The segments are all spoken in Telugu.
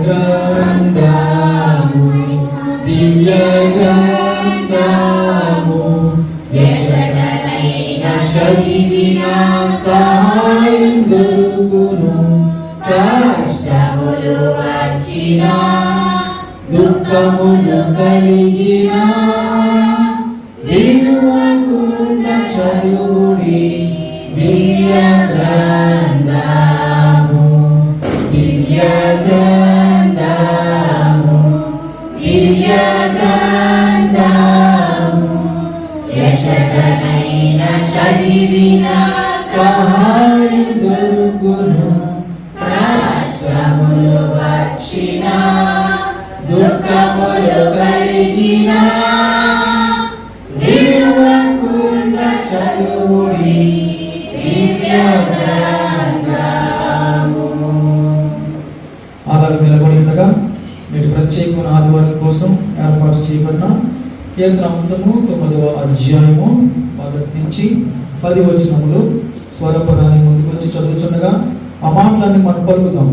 గ్రంథము దివ్య గ్రంథము ఎచ్చటనైన చదివిన సహాయం దొరుకును కష్టములు వచ్చిన దుఃఖములు కలిగిన విడువకుండా చదువుడి దివ్య గ్రంథము దివ్య గ్రంథము దివ్య గ్రంథము ఎచ్చటనైన చదివిన సహాయం దొరుకును కష్టములు వచ్చిన దుఃఖములు కలిగిన విడువకుండా చదువుడి దివ్య గ్రంథము. ఆధారం నిలబడి ఉండగా నేటి ప్రత్యేకమైన ఆదివారం కోసం ఏర్పాటు చేయబడిన కేంద్ర అంశము 9వ అధ్యాయము 1 నుంచి 10 వచనములు స్వరపరాన్ని ముందుకు వచ్చి చదువుచుండగా ఆ మాటలన్నీ మనం పలుకుదాం.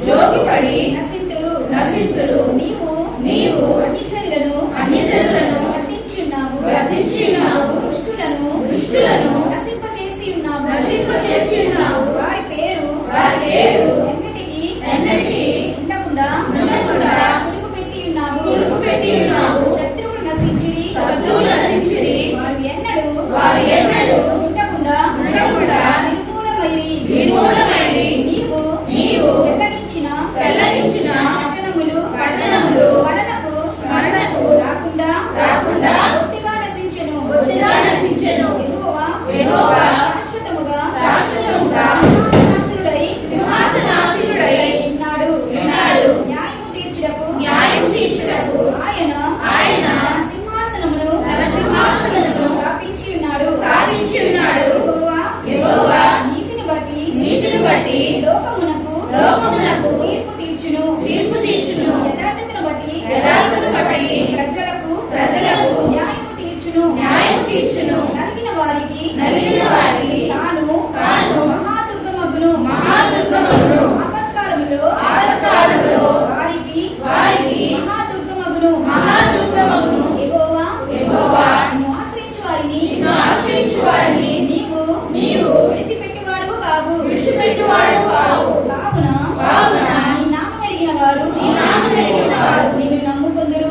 జోగిపడి నశింతురు నీవు అన్యజనులను గద్దించియున్నావు దుష్టులను నశింపచేసి ఉన్నావు వారి పేరు ఎన్నటికీ ఉండకుండా తుడుపు పెట్టి ఉన్నావు శత్రువులు నశించిరి వారు ఎన్నడూ ఉండకుండా నిర్మూలమైరి నీవు వెల్లడించిన పట్టణములు స్మరణకు రాకుండా పూర్తిగా నశించెను యెహోవా శాశ్వతముగా సింహాసనాసీనుడై ఉన్నాడు న్యాయము తీర్చుటకు ఆయన తన సింహాసనమును స్థాపించి ఉన్నాడు యెహోవా నీతిని బట్టి లోకమునకు తీర్పు తీర్చును యథార్థతను బట్టి ప్రజలకు న్యాయము తీర్చును నలిగిన వారికి తాను మహాదుర్గమగును ఆపత్కాలములో వారికి మహాదుర్గమగును యెహోవా నిన్ను ఆశ్రయించు వారిని నీవు విడిచిపెట్టువాడు కావు కావున నీ నామం ఎరిగిన వారు నిన్ను నమ్ముకొందురు.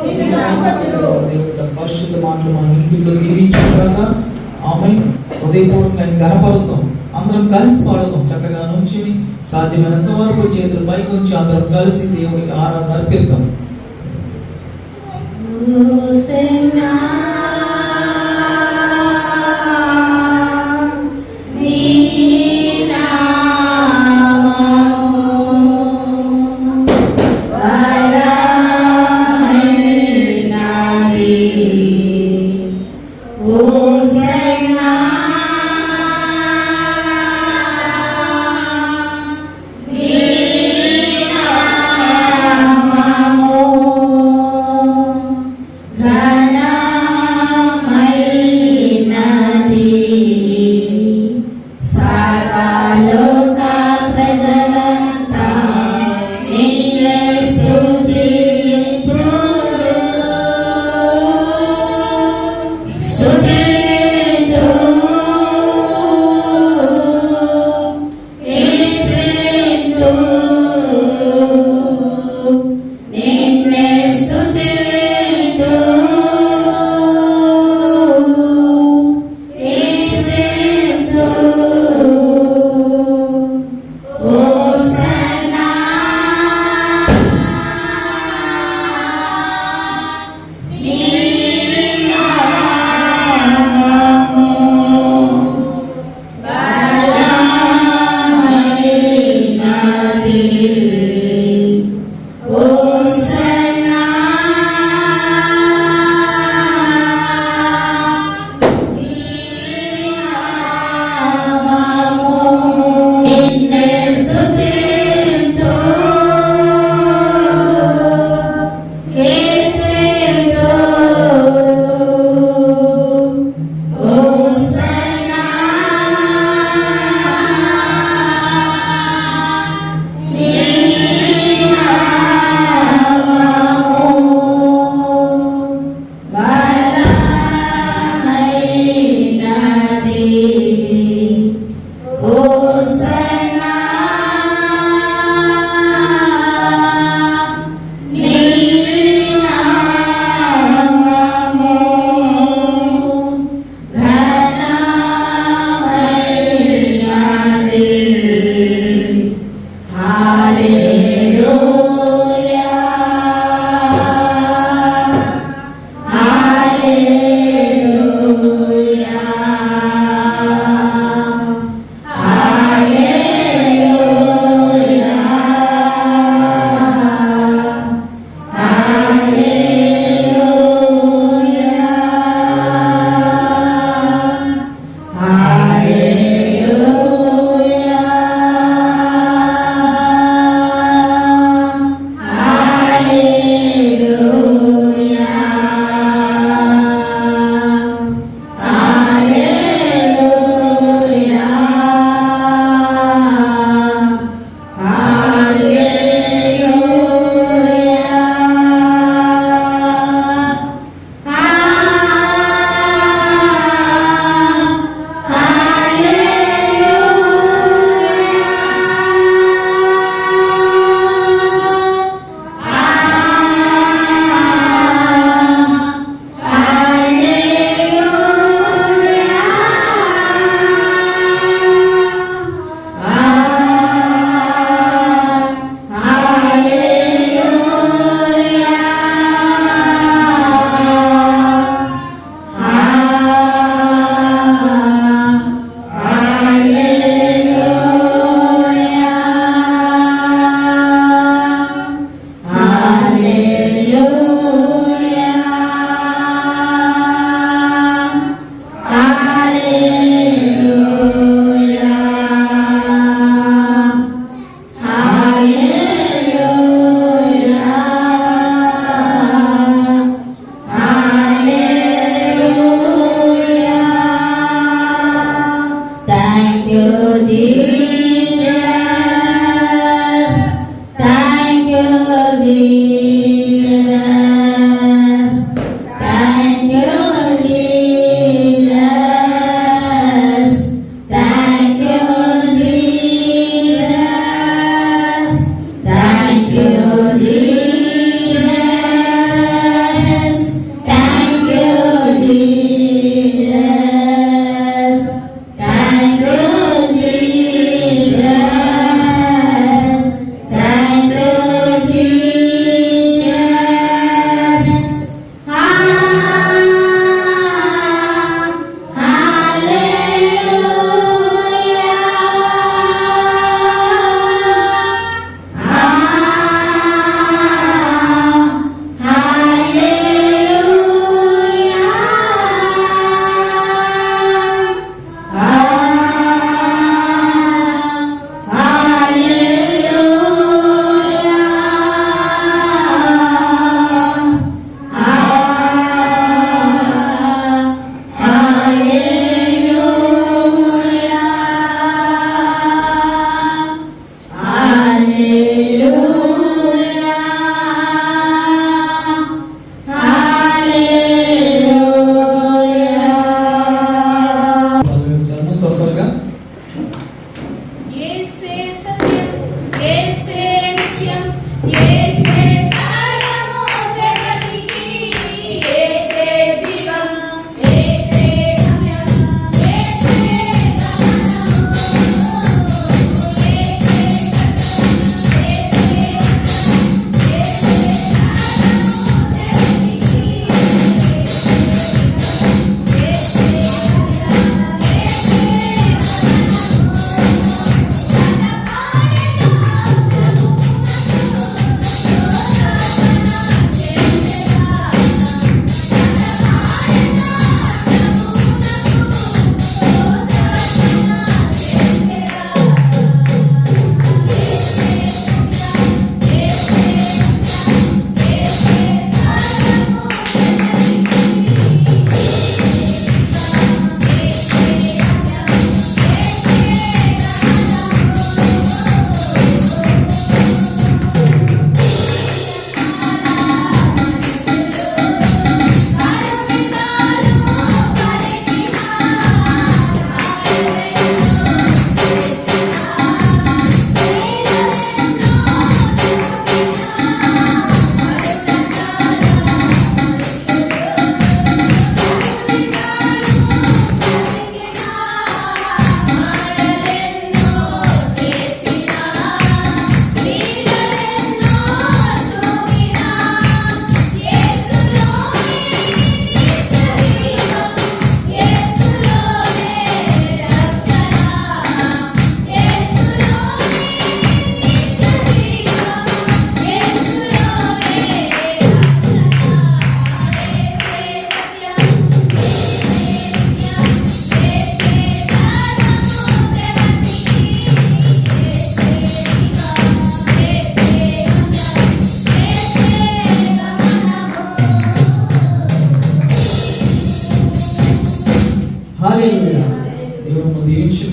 దేవుడి పరిశుద్ధ మాటలు మన ఇంటిలో దీవించుగాక. ఆమేన్. హృదయపూర్వకంగా గణపరుతాం, అందరం కలిసి పాడుతాం. చక్కగా నుంచి సాధ్యమైనంత వరకు చేతులు పైకి ఉంచి అందరం కలిసి దేవునికి ఆరాధన అర్పిద్దాం. ఘన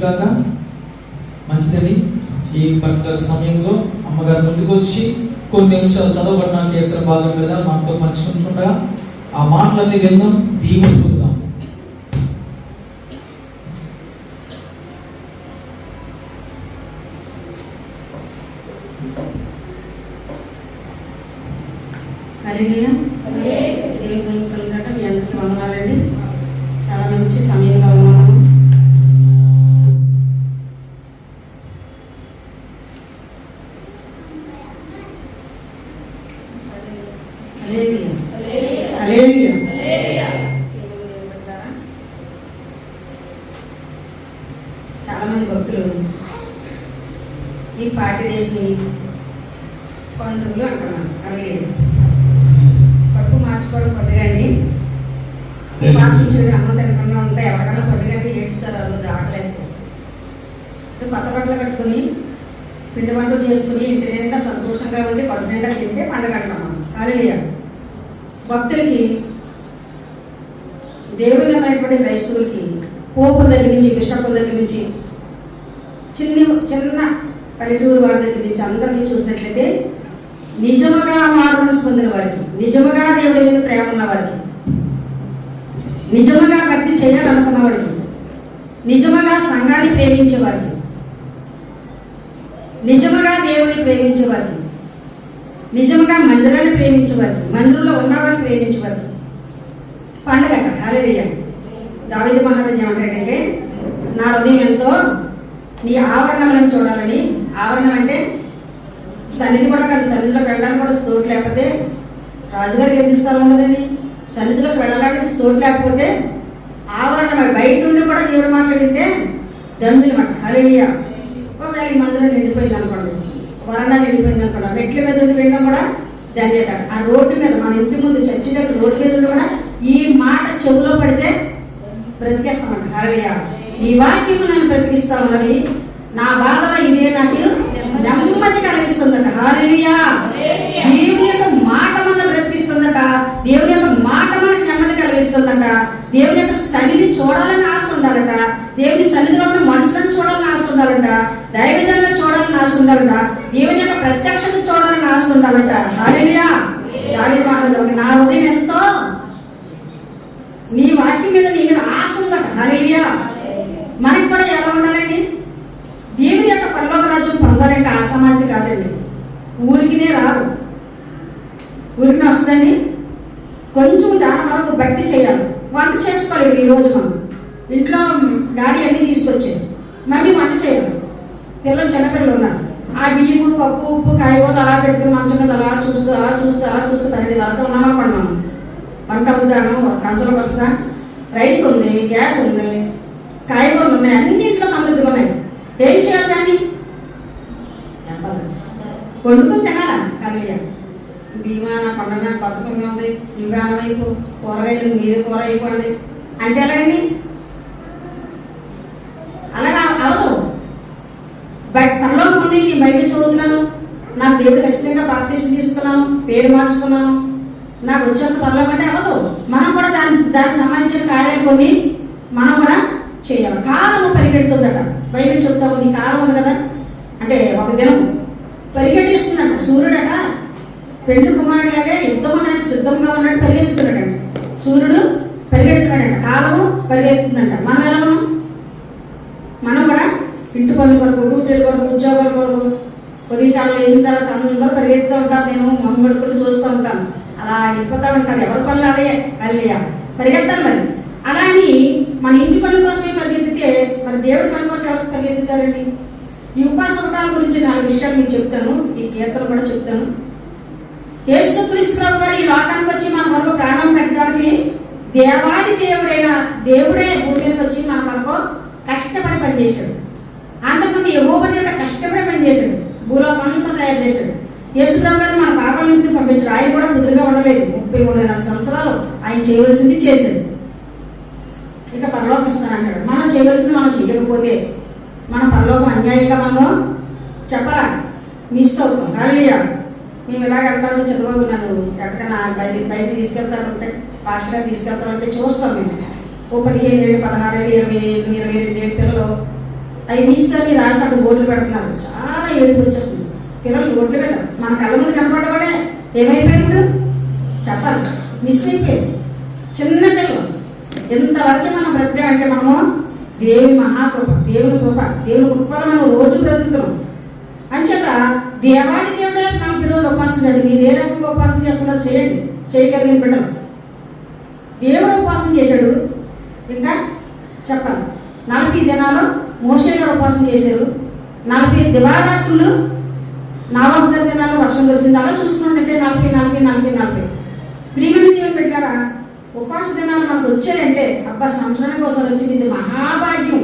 నడిపించుగాక. మంచిదని ఈ పర్టికులర్ సమయంలో అమ్మగారు ముందుకు వచ్చి కొన్ని నిమిషాలు చదవబడిన కీర్తన భాగం మీద మనతో పంచుకుంటుండగా ఆ మాటలన్నీ విందాం, దీవెన పొందుదాం. హల్లెలూయా. దేవుని కలుగుతాక మీ అందరికీ వందనాలండి. చాలా మంచి సమయంలో ఉన్నాము. హల్లెలూయా. హల్లెలూయా. చాలా మంది భక్తులు ఈ 40 డేస్ని పండుగలు అంటున్నారు. హల్లెలూయా. పట్టు మార్చుకోవడం పండుగండి. ఉపాసించుడు అన్నం తినకుండా ఉంటే ఎవరికైనా పండుగంటే ఏడుస్తారు, ఆ రోజు ఆకలేస్తారు. కొత్త బట్టలు కట్టుకుని పిండి వంటలు చేసుకుని ఇంటి నిండా సంతోషంగా ఉండి కడుపు నిండా తింటే పండుగ అంటాం. హల్లెలూయా. భక్తులకి, దేవుని అనేటువంటి క్రైస్తవులకి పోపు దగ్గర నుంచి, బిషప్పుల దగ్గర నుంచి, చిన్న పల్లెటూరు వారి దగ్గర నుంచి అందరినీ చూసినట్లయితే నిజముగా మారుమనసు పొందిన వారికి, నిజముగా దేవుడి మీద ప్రేమ ఉన్న వారికి, నిజముగా భక్తి చేయాలనుకున్న వాడికి, నిజముగా సంఘాన్ని ప్రేమించే వారికి, నిజముగా దేవుడిని ప్రేమించే వారికి, నిజముగా మందిరాన్ని ప్రేమించే వారికి, మందిరంలో ఉన్నవారిని ప్రేమించే వారికి పండుగ. హల్లెలూయా. దావీదు మహారాజు ఏమంటాడంటే, నా హృదయం ఎంతో నీ ఆవరణలను చూడాలని. ఆవరణం అంటే సన్నిధి కూడా కాదు, సన్నిధిలోకి వెళ్ళడానికి కూడా స్తోటు లేకపోతే రాజుగారికి ఎందుకు స్థలం ఉండదండి. సన్నిధిలోకి వెళ్ళడానికి స్తోటు లేకపోతే ఆవరణం బయట నుండి కూడా దేవుడు మాట్లాడితే దండులు మాట. హల్లెలూయా. ఒకవేళ ఈ మందిరం నిండిపోయింది అనుకోండి, వరండా నిండిపోయింది అనుకోండి, మెట్ల మీద ఉండి వెళ్ళడం కూడా ధన్యత. ఆ రోడ్డు మీద, మన ఇంటి ముందు చర్చి దగ్గర రోడ్డు మీద కూడా ఈ మాట చెవులో పడితే బ్రతికేస్తామంట. హల్లెలూయా. నీ వాక్యము నేను బ్రతికిస్తా ఉన్నది, నా బాధలో ఇదే నాకు నెమ్మది కలిగిస్తుందట. హల్లెలూయా. దేవుని యొక్క మాట మన బ్రతికిస్తుందట. దేవుని యొక్క మాట మనకు నెమ్మది కలిగిస్తుందట. దేవుని యొక్క సన్నిధి చూడాలని ఆశ ఉండాలట. దేవుని సన్నిధిలో ఉన్న మనుషులను చూడాలని ఆశ ఉండాలట. దైవజనులను చూడాలని ఆశ ఉండాలట. దేవుని యొక్క ప్రత్యక్షత చూడాలని ఆశ ఉండాలట. హల్లెలూయా. దావీదు మహారాజు, నా హృదయం ఎంతో నీ వాక్యం మీద, నీ మీద ఆశ ఉందట. హల్లెలూయా. మనకి కూడా ఎలా ఉండాలండి? దేవుని యొక్క పరలోక రాజ్యం పొందాలంటే ఆసామాసి కాదండి, ఊరికినే రాదు, ఊరికినే వస్తుందండి. కొంచెం దాని వరకు భక్తి చేయాలి. వంట చేసుకోవాలి. ఈ రోజు మనం ఇంట్లో డాడీ అన్నీ తీసుకొచ్చారు, మళ్ళీ వంట చేయాలి. పిల్లలు, చిన్నపిల్లలు ఉన్నారు. ఆ బియ్యము, పప్పు, ఉప్పు, కాయగూరలు అలా పెట్టుకుని మంచం మీద అలా చూస్తూ 12 వరకు ఉన్నామనుకోండి. మనం వంట ఉద్దానం కంచంలోకి వస్తుందా? రైస్ ఉంది, గ్యాస్ ఉంది, కాయగూరలు ఉన్నాయి, అన్నింటిలో సమృద్ధిగా ఉన్నాయి. ఏం చేయాలి దాన్ని? చెప్పాలి, వండుకొని తినాలా? హల్లెలూయా. భీమా నా పండుగ బతుకంగా ఉంది, యుగానం అయిపో, కూరగాయలు మీరు కూర అయిపోండి అంటే ఎలాగండి? అలాగా అవదు. బట్ పనిలో ఉంది, నేను బైబిల్ చదువుతున్నాను, నాకు దేవుడు ఖచ్చితంగా బాప్తిసం తీసుకున్నాను, పేరు మార్చుకున్నాను, నాకు వచ్చేస్తే పనిలో అంటే అవదు. మనం కూడా దానికి సంబంధించిన కార్యాలు కొన్ని మనం కూడా చేయాలి. కాలము పరిగెడుతుందట. బైబిల్ చెప్తా ఉంది, కాలం ఉంది కదా, అంటే ఒక దినం పరిగెట్టిస్తుందట. సూర్యుడట పెళ్లి కుమారుడిలాగే యుద్ధమని సిద్ధంగా ఉన్నట్టు పరిగెత్తుతున్నాడంట. సూర్యుడు పరిగెడుతున్నాడంట, కాలము పరిగెత్తుందంట. మనం ఎలా మనం కూడా ఇంటి పనుల కొరకు, డ్యూటీల కొరకు, ఉద్యోగాల కొరకు ఉదయకాలం వేసిన తర్వాత అందరూ పరిగెత్తుతూ ఉంటారు. నేను మమ్మల్ని చూస్తూ ఉంటాను, అలా వెళ్ళిపోతూ ఉంటాను. ఎవరి పనులు అలాగే అల్లయ్యా పరిగెత్తాలి. మరి అలా అని మన ఇంటి పనుల కోసమే పరిగెత్తితే మరి దేవుడి పని కొరకు ఎవరికి పరిగెత్తుతారండి? ఈ ఉపాస వ్రతాల గురించి 4 విషయాలు మీకు చెప్తాను, ఈ కీర్తన కూడా చెప్తాను. యేసుక్రీస్తు ప్రభు గారు ఈ లోకానికి వచ్చి మన కొరకు ప్రాణం పెట్టడానికి దేవాది దేవుడే భూమి మీదకి వచ్చి మన కొరకు కష్టపడి పనిచేశాడు. అంతకుముందు యెహోవా దేవుడు కష్టపడి పనిచేశాడు, భూలోకం అంతా తయారు చేశాడు. యేసు ప్రభు గారు మన పాపాల నిమిత్తం పంపించాడు. ఆయన కూడా కుదురుగా ఉండలేదు. 33 సంవత్సరాలు ఆయన చేయవలసింది చేశాడు. ఇక పరలోకం ఇస్తానంటాడు. మనం చేయవలసింది మనం చేయకపోతే మన పరలోకం అన్యాయంగా మనం చెప్పాలా, మిస్ అవుతాం. హల్లెలూయా. మేము ఇలాగ వెళ్తాము, చంద్రబాబు నన్ను ఎక్కడికైనా బయట తీసుకెళ్తానంటే, పాస్టర్గా తీసుకెళ్తామంటే చూస్తాం. మేము 15 ఏళ్ళు, 16 ఏళ్ళు, 20 ఏళ్ళు, 22 ఏళ్ళు పిల్లలు అవి మిస్ అని రాసి అక్కడ బోర్డులు పెడుతున్నారు. చాలా ఏడుపు వచ్చేస్తుంది. పిల్లలు రోడ్ల మీద మన కళ్ళ మీద కనపడవాడే ఏమైపోయాడు చెప్పాలి, మిస్ అయిపోయింది. చిన్న పిల్లలు ఎంతవరకు మనం బ్రతికామంటే మనము దేవుని మహాకృప, దేవుని కృప, దేవుని కృపలో మనం రోజు బ్రతుకుతున్నాం. అంచేత దేవాది దేవుడే మన పిల్లలు ఉపాసన చేయండి. మీరు ఏ రకంగా ఉపాసన చేస్తున్నారో చేయండి, చేయగలిగిన బిడ్డలు. దేవుడు ఉపాసన చేశాడు. ఇంకా చెప్పాలి 40 దినాలు మోషే గారు ఉపాసన చేశారు. 40 దివారాత్రులు నావహు గారి దినాలు వర్షం కురిసింది. అలా చూసుకున్నట్టే 40 ప్రియమైన దేవుని పెట్టారా ఉపవాస దినాలు మనకు వచ్చాయంటే అబ్బా సంవత్సరానికి ఒకసారి వచ్చింది. ఇది మహాభాగ్యం.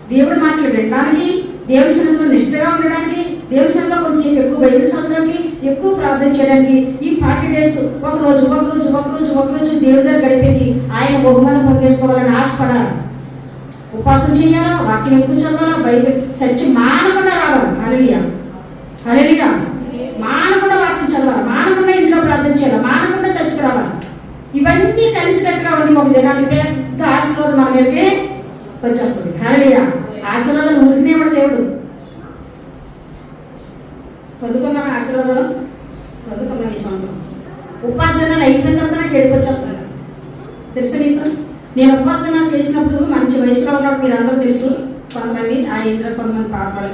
దేవుడి మాటలు వినడానికి, దేవుడి సన్నిధిలో నిష్ఠగా ఉండడానికి, దేవుడి సన్నిధిలో కొంచెంసేపు ఎక్కువ బైబిల్ చదవడానికి, ఎక్కువ ప్రార్థన చేయడానికి ఈ 40 డేస్ ఒకరోజు దేవుడి దగ్గర గడిపేసి ఆయన బహుమానం పొందేసుకోవాలని ఆశపడాలి. ఉపవాసం చేయాలా, వాక్యం ఎక్కువ చదవాలా, బైబిల్ సత్యం మానకుండా రావాలి. హల్లెలూయా. మానకుండా వాక్యం చదవాలి, మానకుండా ఇంట్లో ప్రార్థన చేయాలి, మానకుండా చర్చకు రావాలి. ఇవన్నీ కలిసినట్టుగా ఉండి ఒక దినాన్ని పెద్ద ఆశీర్వాదం మన మీదకి వచ్చేస్తుంది. హల్లెలూయా. ఆశీర్వాదం ఊరినేవాడు దేవుడు. పొందుకున్నాం ఆశీర్వాదం, పొందుకున్నాం ఈ సంవత్సరం. ఉపవాస దినాలు అయిపోయిన తర్వాత నాకు ఏడుపు వచ్చేస్తుంది. తెలుసు మీకు, నేను ఉపవాస దినాలు చేసినప్పుడు మంచి వయసులో ఉన్నప్పుడు మీరు అందరూ తెలుసు, కొంతమంది ఆ ఇంట్లో కొంతమంది పాపలు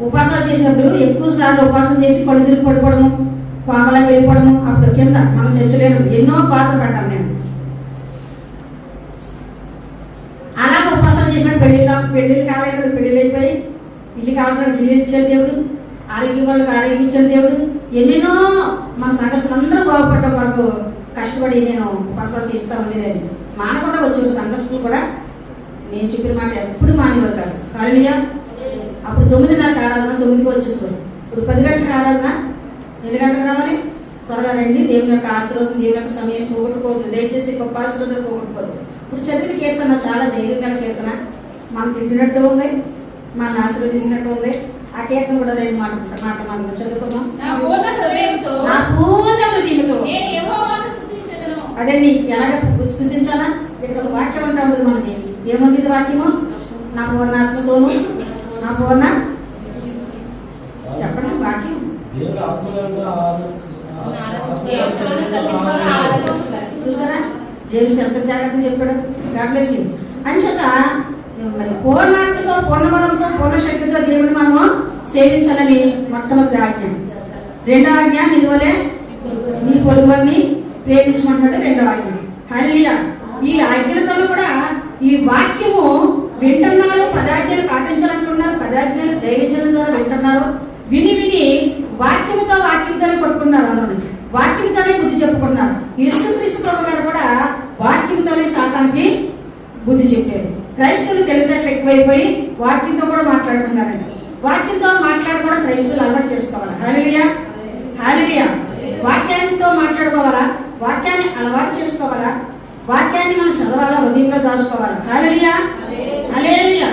ఉపవాసాలు చేసినప్పుడు ఎక్కువ సార్లు ఉపవాసం చేసి కళ్ళు తిరిగి పడిపోవడము, పాపలా వెళ్ళిపోవడము, అప్పుడు కింద మన చర్చలేను ఎన్నో పాత్రలు పడ్డాను నేను. అలాగే ఉపవాసాలు చేసినప్పుడు పెళ్ళిళ్ళు కాలేదు, పెళ్ళిళ్ళు అయిపోయి ఇల్లు కావాల్సిన ఇల్లు ఇచ్చాడు దేవుడు, ఆరోగ్యం వాళ్ళకి ఆరోగ్యం ఇచ్చాడు దేవుడు. ఎన్నెన్నో మన సంఘస్థులు అందరూ బాగుపడ్డం వరకు కష్టపడి నేను ఉపవాసాలు చేస్తూ ఉండేదాన్ని. మానకుండా వచ్చే సంఘస్థులు కూడా నేను చెప్పిన మాట ఎప్పుడు మానేవారు కాదు. హల్లెలూయా. అప్పుడు 9:30 ఆరాధన 9కి వచ్చేస్తుంది. ఇప్పుడు 10 గంటలకు ఆరాధన 2 గంటలకు రావాలి. త్వరగా రండి. దేవుని యొక్క ఆశీర్వాదం, దేవుని యొక్క సమయం పోగొట్టుకోవద్దు. దయచేసి గొప్ప ఆశీర్వాదాలు పోగొట్టుకోవద్దు. ఇప్పుడు చదివిన కీర్తన చాలా ధైర్యం గల కీర్తన, మనం తింటున్నట్టు ఉంది, మనం ఆశీర్వదించినట్టు ఉంది. ఆ కీర్తన కూడా 2 మాట మనం చదువుకుందాం. నా పూర్ణ హృదయంతో అదండి ఎలాగ స్తుతించాలా. ఇక్కడ ఒక వాక్యం అంటా ఉంటుంది మనకి. ఏముంది వాక్యము? నా పూర్ణాత్మతోను, నా పూర్ణ చెప్పండి వాక్యం. చూసారా జేమ్స్ ఎంత జాగ్రత్తగా చెప్పాడు. God bless you. అంచేత మరి పూర్ణాత్మతో, పూర్ణబలంతో, పూర్ణశక్తితో దేవుడిని మనము సేవించాలని మొట్టమొదటి ఆజ్ఞ. 2వ ఆజ్ఞ నిలువలే నీ పొరుగుని ప్రేమించమంటాడు 2వ ఆజ్ఞ. హల్లెలూయా. ఈ ఆజ్ఞలతో కూడా ఈ వాక్యము వింటున్నారు, 10 ఆజ్ఞలు పాటించాలంటున్నారు, 10 ఆజ్ఞలు దైవజనుల ద్వారా వింటున్నారు. విని వాక్యంతోనే కొట్టుకున్నారు. అందరూ వాక్యంతోనే బుద్ధి చెప్పుకున్నారు. యేసుక్రీస్తు ప్రభు గారు కూడా వాక్యంతోనే సాతానికి బుద్ధి చెప్పారు. క్రైస్తవులు తెలివితేటలు ఎక్కువైపోయి వాక్యంతో కూడా మాట్లాడుతున్నారండి. వాక్యంతో మాట్లాడుకోవడం క్రైస్తవులు అలవాటు చేసుకోవాలి. హల్లెలూయా. వాక్యంతో మాట్లాడుకోవాలా, వాక్యాన్ని అలవాటు చేసుకోవాలా, వాక్యాన్ని మనం చదవాలా, హృదయంలో దాచుకోవాలి. హల్లెలూయా.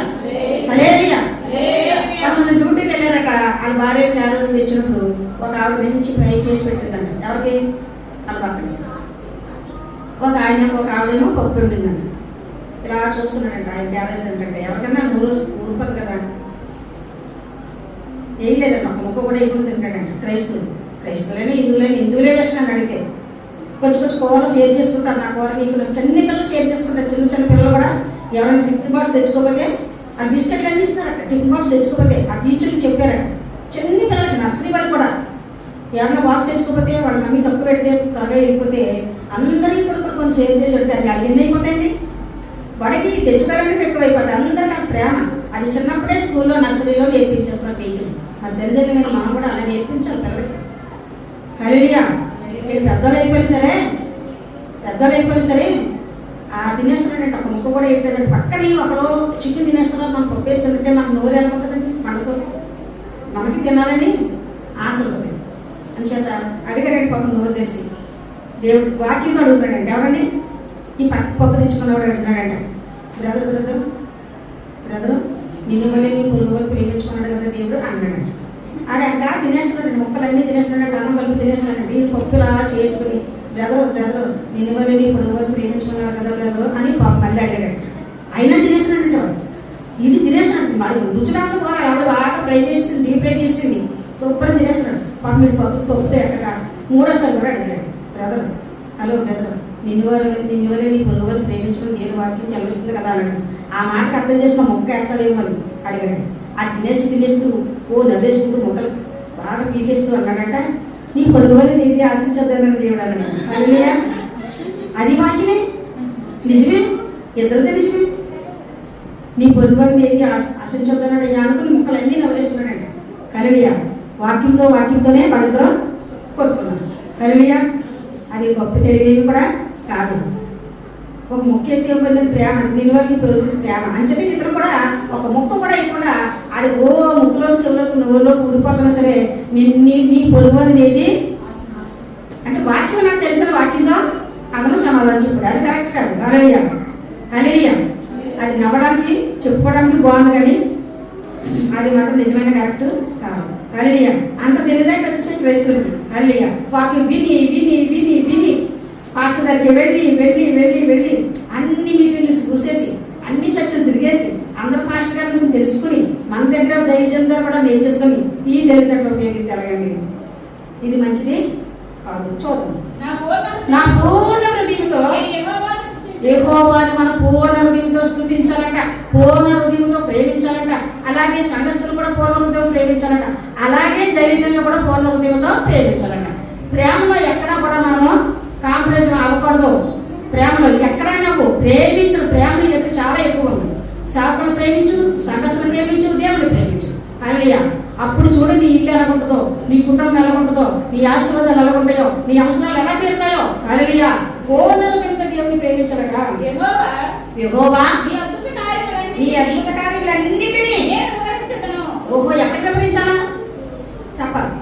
కొంతమంది డ్యూటీకి వెళ్ళారట. వాళ్ళ భార్య క్యారేజ్ తెచ్చినప్పుడు ఒక ఆవిడ మంచి ఫ్రై చేసి పెట్టిందంట. ఎవరికి? వాళ్ళ పక్కన. ఒక ఆవిడేమో పప్పు ఉండిందంట. ఇలా చూస్తున్నాడంట. ఆయన క్యారేజ్ ఏంటంటే ఎవరికైనా ఊరిపోదు కదా, ఏం లేదంట. ఒక ముక్క కూడా ఎక్కువ తింటాడంట. క్రైస్తవులైనా హిందువులే వేసిన అడిగితే కొంచెం కూరలు షేర్ చేసుకుంటారు. నా కూర నీకు చిన్న పిల్లలు షేర్ చేసుకుంటారు. చిన్న పిల్లలు కూడా ఎవరైనా టిఫిన్ బాక్స్ తెచ్చుకోకపోతే ఆ బిస్కెట్లు అన్ని ఇస్తున్నారట. టిఫిన్ బాక్స్ తెచ్చుకోకపోతే ఆ టీచర్లు చెప్పారట. చిన్న పిల్లలకి నర్సరీ వాళ్ళు కూడా ఎవరైనా బాక్స్ తెచ్చుకోకపోతే వాళ్ళ మమ్మీ తక్కువ పెడితే త్వరగా వెళ్ళిపోతే అందరికీ కూడా కొంచెం షేర్ చేసి పెడితే అది ఎన్ని అయిపోతాయండి. వాడికి తెచ్చుకోవడానికి ఎక్కువైపోతాయి. అందరికీ ప్రేమ అది చిన్నప్పుడే స్కూల్లో నర్సరీలో నేర్పించేస్తున్నారు టీచర్. మరి తల్లిదండ్రులు మనం కూడా అలా నేర్పించాలి పిల్లలకి. హల్లెలూయా. వీళ్ళు పెద్దలు అయిపోయినా సరే ఆ తినేస్తున్నాడంటే ఒక ముక్క కూడా వేయట్లేదండి. పక్కనే ఒకరు చికెన్ తినేస్తున్నారు, మనం పప్పు వేస్తుంటే మనకు నోరు అనుకుంటుందండి. మనసు మనకి తినాలని ఆశ ఉంటుంది. అని చేత అడిగాడండి పప్పు నోరు తెరిచి. దేవుడు వాక్యంతో అడుగుతున్నాడండి. ఎవరండి? ఈ పప్పు తెచ్చుకున్నవాడు అడుగుతున్నాడంట. బ్రదరు నిన్ను వల్ల నీ పొరుగు ప్రేమించుకున్నాడు కదా దేవుడు అన్నాడంట. ఆడంట తినేస్తున్నాడండి, ముక్కలన్నీ తినేస్తున్నాడు, అన్నం కలిపి తినేస్తున్నాడండి. ఈ పప్పులా చేసుకుని బ్రదరు నిన్ను వల్ల నీ పొరుగు ప్రేమించుకున్నారు కదా బ్రదరు అని మళ్ళీ అడిగాడంట. అయినా తినేస్తున్నాడంట వాడు. ఇది తినేస్తున్నాడు. వాడు నిన్నువరే నీ పొరుగువని ప్రేమించడం నేను వాక్యం చదివిస్తుంది కదా అన్నాడు. ఆ మాటకు అర్థం చేసుకున్న మొక్క వేస్తాడేమో అని అడిగాడు. ఆ తినేస్తూ ఓ నవ్వేసుకుంటూ మొక్కలు బాగా పీకేస్తూ అన్నాడట, నీ పొరుగువని నీది ఆశించద్దన్నాడు దేవుడు అన్నాడు. హల్లెలూయా. అది వాక్యమే, నిజమే, ఇద్దరితో నిజమే. నీ పొరుగువని ఏది ఆశించొద్దన్నాడు అనుకుని మొక్కలన్నీ నవ్వేసుకున్నాడంట. హల్లెలూయా. వాక్యంతోనే వాళ్ళిద్దరూ కొట్టుకున్నారు. హల్లెలూయా. అది గొప్ప తెలివి కూడా కాదు. ఒక మొక్క ఎత్తి ప్రేమ, నిలువని ప్రేమ అంచతే ఇద్దరు కూడా ఒక మొక్క కూడా ఇవ్వకుండా ఆడి ఓ ముక్కులో చెవులోకి నోరులో ఊరిపోతున్నా సరే నీ పొరుగు అనేది ఏది అంటే వాక్యం నాకు తెలిసిన వాక్యంతో అతను సమాధానం చెప్పాడు. అది కరెక్ట్ కాదు. హల్లెలూయా. హల్లెలూయా. అది నవ్వడానికి చెప్పుకోవడానికి బాగుంది కానీ అది మాత్రం నిజమైన కరెక్ట్ కాదు. హల్లెలూయా. అంత తెలియదాకా వచ్చేసి క్రైస్తవులకి. హల్లెలూయా. వాక్యం విని విని విని విని పాస్టర్ గారికి వెళ్ళి అన్ని మీటింగ్లు చూసేసి అన్ని చర్చలు తిరిగేసి అందరు పాస్టర్ గారి గురించి తెలుసుకుని మన దగ్గర దైవజనం ద్వారా కూడా నేర్చేసుకొని ఈ తెలివితేటలు ఉపయోగించాలండి. ఇది మంచిది కాదు. చూద్దాం. నా పూర్ణ హృదయంతో యెహోవాను మన పూర్ణ హృదయంతో స్తుతించాలట, పూర్ణ హృదయంతో ప్రేమించాలట. అలాగే సంఘస్థులు కూడా పూర్ణ హృదయం ప్రేమించాలట. అలాగే దైవజనులు కూడా పూర్ణ హృదయంతో ప్రేమించాలట. ప్రేమలో ఎక్కడా కూడా మనము కాంప్రమైజ్ అవ్వకూడదు. ప్రేమలో ఎక్కడైనా ప్రేమించు. ప్రేమలో ఎక్కడ చాలా ఎక్కువ ఉంది. సేవకులను ప్రేమించు, సంఘస్థులను ప్రేమించు, దేవుని ప్రేమించు. హల్లెలూయా. అప్పుడు చూడు నీ ఇల్లు ఎలా ఉంటుందో, నీ కుటుంబం ఎలా ఉంటుందో, నీ ఆశీర్వాదాలు ఎలా ఉంటాయో, నీ అవసరాలు ఎలా తీరుతాయో. హల్లెలూయా. పూర్ణ హృదయంతో దేవుని ప్రేమించాలట. యెహోవా నీ అద్భుత కార్యములన్నిటినీ ఓహో ఎక్కడ వివరించాలా? చెప్పాలి.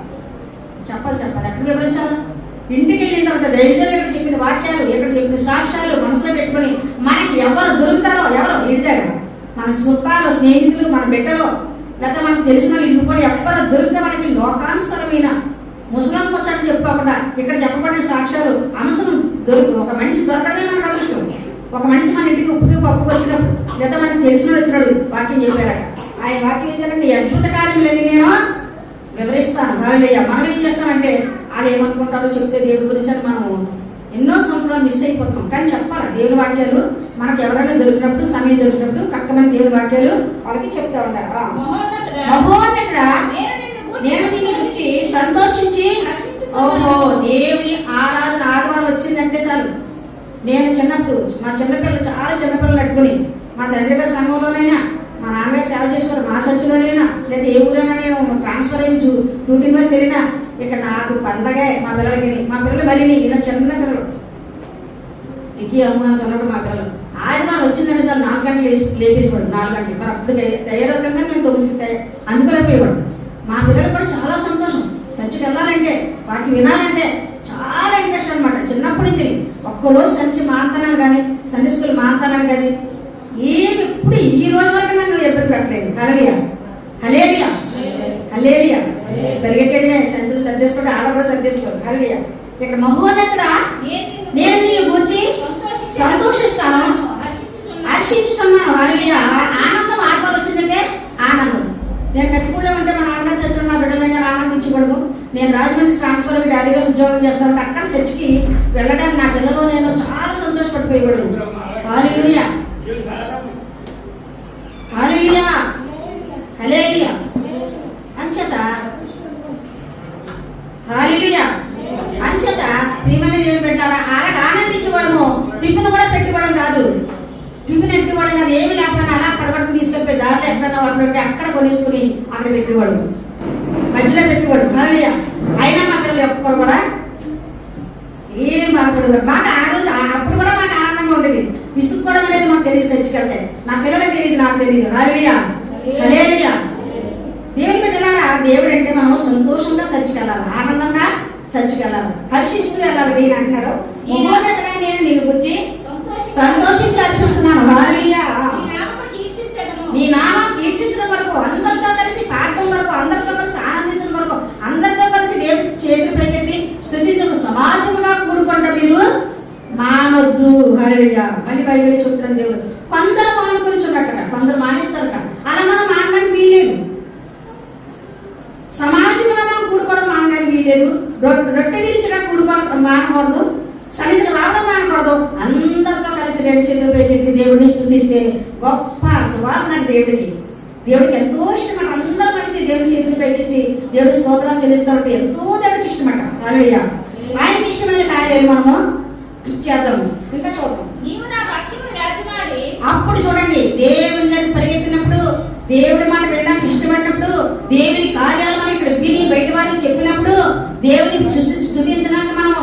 ఎక్కడ వివరించాలా? ఇంటికి వెళ్ళిన తర్వాత దైవజనులు ఎక్కడ చెప్పిన వాక్యాలు, ఎక్కడ చెప్పిన సాక్ష్యాలు మనసులో పెట్టుకొని మనకి ఎవరు దొరుకుతారో, ఎవరో ఇంటి మన చుట్టాలు, స్నేహితులు, మన బిడ్డలో, లేకపోతే మనకు తెలిసిన వాళ్ళు ఇది కూడా ఎవరు దొరికితే మనకి లోకానుసరమైన ముసలం వచ్చాక చెప్పుకోకుండా ఇక్కడ చెప్పబడిన సాక్ష్యాలు అవసరం ఒక మనిషి దొరకడమే మనకు అదృష్టం. ఒక మనిషి మన ఇంటికి ఉప్పుకి పప్పుకు వచ్చినప్పుడు లేదా మనకి తెలిసిన వచ్చినాడు వాక్యం చెప్పారట. ఆయన వాక్యం ఏంటంటే అద్భుత కార్యములన్నీ నేను వివరిస్తాను. హల్లెలూయా. మనం ఏం చేస్తామంటే వాళ్ళు ఏమనుకుంటారో చెప్తే దేవుడి గురించి అని మనం ఎన్నో సంవత్సరాలు మిస్ అయిపోతాం. కానీ చెప్పాలి దేవుని వాక్యాలు. మనకు ఎవరైనా దొరికినప్పుడు, సమయం దొరికినప్పుడు పక్కన దేవుని వాక్యాలు వాళ్ళకి చెప్తా ఉంటారు. మహోన్నతుడా నేను నిన్ను గురించి సంతోషించి ఓహో దేవుని ఆరాధన ఆదివారం వచ్చిందంటే చాలు. నేను చిన్నప్పుడు మా చిన్నపిల్లలు చాలా చిన్నపిల్లలు అట్టుకుని మా తండ్రి గారి సంఘంలోనైనా మా నాన్నగారు సేవ చేసేవారు, మా చర్చిలోనైనా లేదా ఏ ఊరైనా నేను ట్రాన్స్ఫర్ అయ్యి డ్యూటీలో వెళ్ళినా ఇక నాకు పండగే మా పిల్లలకి. మా పిల్లలు మళ్ళీ ఇలా చిన్న పిల్లలు ఎక్కి అమ్మ పిల్లలు మా పిల్లలు ఆదివారం వచ్చిందంటే చాలు 4 గంటలు లేపేసేవాడు. 4 గంటలు మరి అప్పుడు తయారవుతాం. మేము 9 అందుకోలేకపోయేవాడు. మా పిల్లలు కూడా చాలా సంతోషం. చర్చికి వెళ్ళాలంటే వాటిని వినాలంటే చాలా ఇంట్రెస్ట్ అనమాట. చిన్నప్పటి నుంచి ఒక్కరోజు చర్చి మారుతానని కానీ సండే స్కూల్ మారుతానని కానీ ఏమి ఎప్పుడు ఈ రోజు వరకు నన్ను ఎదురు పెట్టలేదు. హల్లెలూయా. హల్లెలూయా. పరిగెట్టడమే సంచులు సర్దేసుకోండి, ఆడ కూడా సర్దేసుకోండి. హల్లెలూయా. ఇక్కడ మహోన్నతుడా నేను నిన్ను గురించి సంతోషిస్తాను, హర్షించుతున్నాను. హల్లెలూయా. ఆనందం ఆత్మలు వచ్చిందంటే ఆనందం. నేను కట్టుకుల్లో ఉంటే మా నాన్నగారు చర్చలు మా బిడ్డలు నేను ఆనందించకూడదు. నేను రాజమండ్రి ట్రాన్స్ఫర్ అయ్యి డాడీ గారు ఉద్యోగం చేస్తానంటే అక్కడ చర్చికి వెళ్ళడానికి నా పిల్లలు నేను చాలా సంతోషపడిపోయేవాడు. హల్లెలూయా. హల్లెలూయా. హల్లెలూయా. అంచేత హల్లెలూయా. అంచేత ప్రియమైన దేవుని పెట్టారా అలాగ ఆనందించబడము. టిఫిన్ కూడా పెట్టుకోవడం కాదు, టిఫిన్ ఎట్టుకోవడం కాదు. ఏమి లేకపోయినా అలా పడబడుకు తీసుకెళ్ళిపోయి దారిలో ఎక్కడన్నా వాటి పెట్టి అక్కడ కొనేసుకుని అక్కడ పెట్టేవాడు, మధ్యలో పెట్టేవాడు. హల్లెలూయా. అయినా మా పిల్లలు ఒక్కరు కూడా ఏం బాధపడేవారు. మాకు ఆ రోజు అప్పుడు కూడా మాకు ఆనందంగా ఉండేది. విసుక్కోవడం అనేది మాకు తెలియదు. చర్చికెళ్తే నా పిల్లలకు తెలియదు, నాకు తెలియదు. హల్లెలూయా. హల్లెలూయా. దేవుని బిడ్డలారా దేవుడు అంటే మనం సంతోషంగా చర్చికెళ్ళాలి, ఆనందంగా చర్చికెళ్ళాలి, హర్షిస్తూ వెళ్ళాలి. నేను అంటున్నాడు మహోన్నతుడా నేను నిన్ను గురించి సంతోషించి హర్షిస్తున్నాను. హల్లెలూయా. నీ నామం కీర్తించడం వరకు, అందరితో కలిసి పాడటం వరకు, అందరితో కలిసి ఆనందించడం వరకు, అందరితో కలిసి దేవుడి చేతులు పైకెత్తి స్తుతించడం సమాజంగా కూడుకుంట మీరు మానొద్దు. హల్లెలూయా. మళ్ళీ బైబిల్ చెప్తున్నాడు దేవుడు. కొందరు మానుకొనిచున్నట్ట, కొందరు మానేస్తారట. అలా మనం మానడానికి వీల్లేదు. సమాజంలో మనం కూడుకోవడం మానడానికి వీల్లేదు. రొట్టె విరిచడం కూడుకోవడం మానకూడదు. సన్నిధికి రావడం మానకూడదు. అందరితో కలిసి రెండు చేతులు పెట్టి దేవుడిని స్తుతిస్తే గొప్ప సువాసన దేవుడికి. దేవుడికి ఎంతో ఇష్టమట. అందరూ కలిసి దేవుడి చేతులు పెట్టి దేవుడి స్తోత్రాలు చెల్లిస్తున్నట్టు ఎంతో దేవుడికి ఇష్టమట. హల్లెలూయా. ఆయనకి ఇష్టమైన కార్యాలు మనము చేద్దాము. ఇంకా చూద్దాం. అప్పుడు చూడండి, దేవుని దగ్గర పరిగెత్తినప్పుడు, దేవుడి మాట వినడానికి ఇష్టపడినప్పుడు, దేవుని కార్యాలు మనం ఇక్కడ విని బయట వారికి చెప్పినప్పుడు, దేవుని స్తుతించడానికి మనం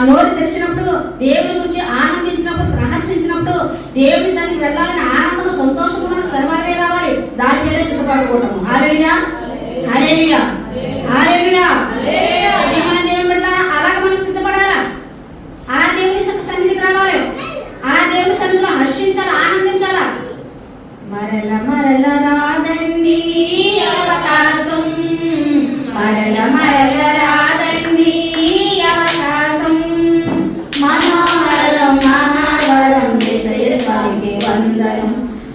నోరు తెరిచినప్పుడు, దేవుని గురించి ఆనందించినప్పుడు, ప్రహర్షించినప్పుడు, దేవుని సన్నిధికి వెళ్ళాలని ఆనందం సంతోషం మనకు సర్వాలే రావాలి. దాని పేరే సిద్ధపడుకోవటము. హల్లెలూయా, హల్లెలూయా, హల్లెలూయా. మన దేవుని బిడ్డ అలాగే మనం సిద్ధపడాలా. అలా దేవుని సన్నిధికి రావాలి. అలా దేవుని సన్నిధిలో హర్షించాలి, ఆనందించాలా. మరల మరల రాదండి అవకాశం, మరల మరల రాదండి అవకాశం. మనోహరం మహావరం యేసయ్య స్వామికి వందనం,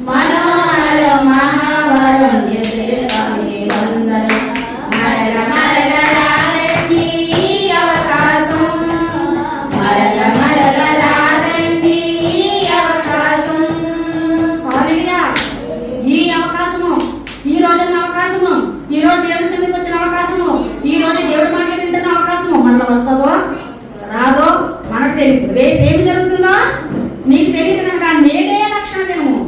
మనోహరం మహావరం యేసయ్య స్వామికి వందనం. మరల మరల రాదండి అవకాశం, మరల మరల రాదండి అవకాశం. హల్లెలూయా. ఈ అవకాశము, ఈ రోజున్న అవకాశము, ఈ రోజు దేవుడి సన్నిధికి వచ్చిన అవకాశము, ఈ రోజు దేవుడి మాట్లాడింటున్న అవకాశము మనలో వస్తుందో రాదో మనకు తెలియదు. రేపు ఏమి జరుగుతుందో నీకు తెలియదు కనుక నేడే రక్షణ దినము.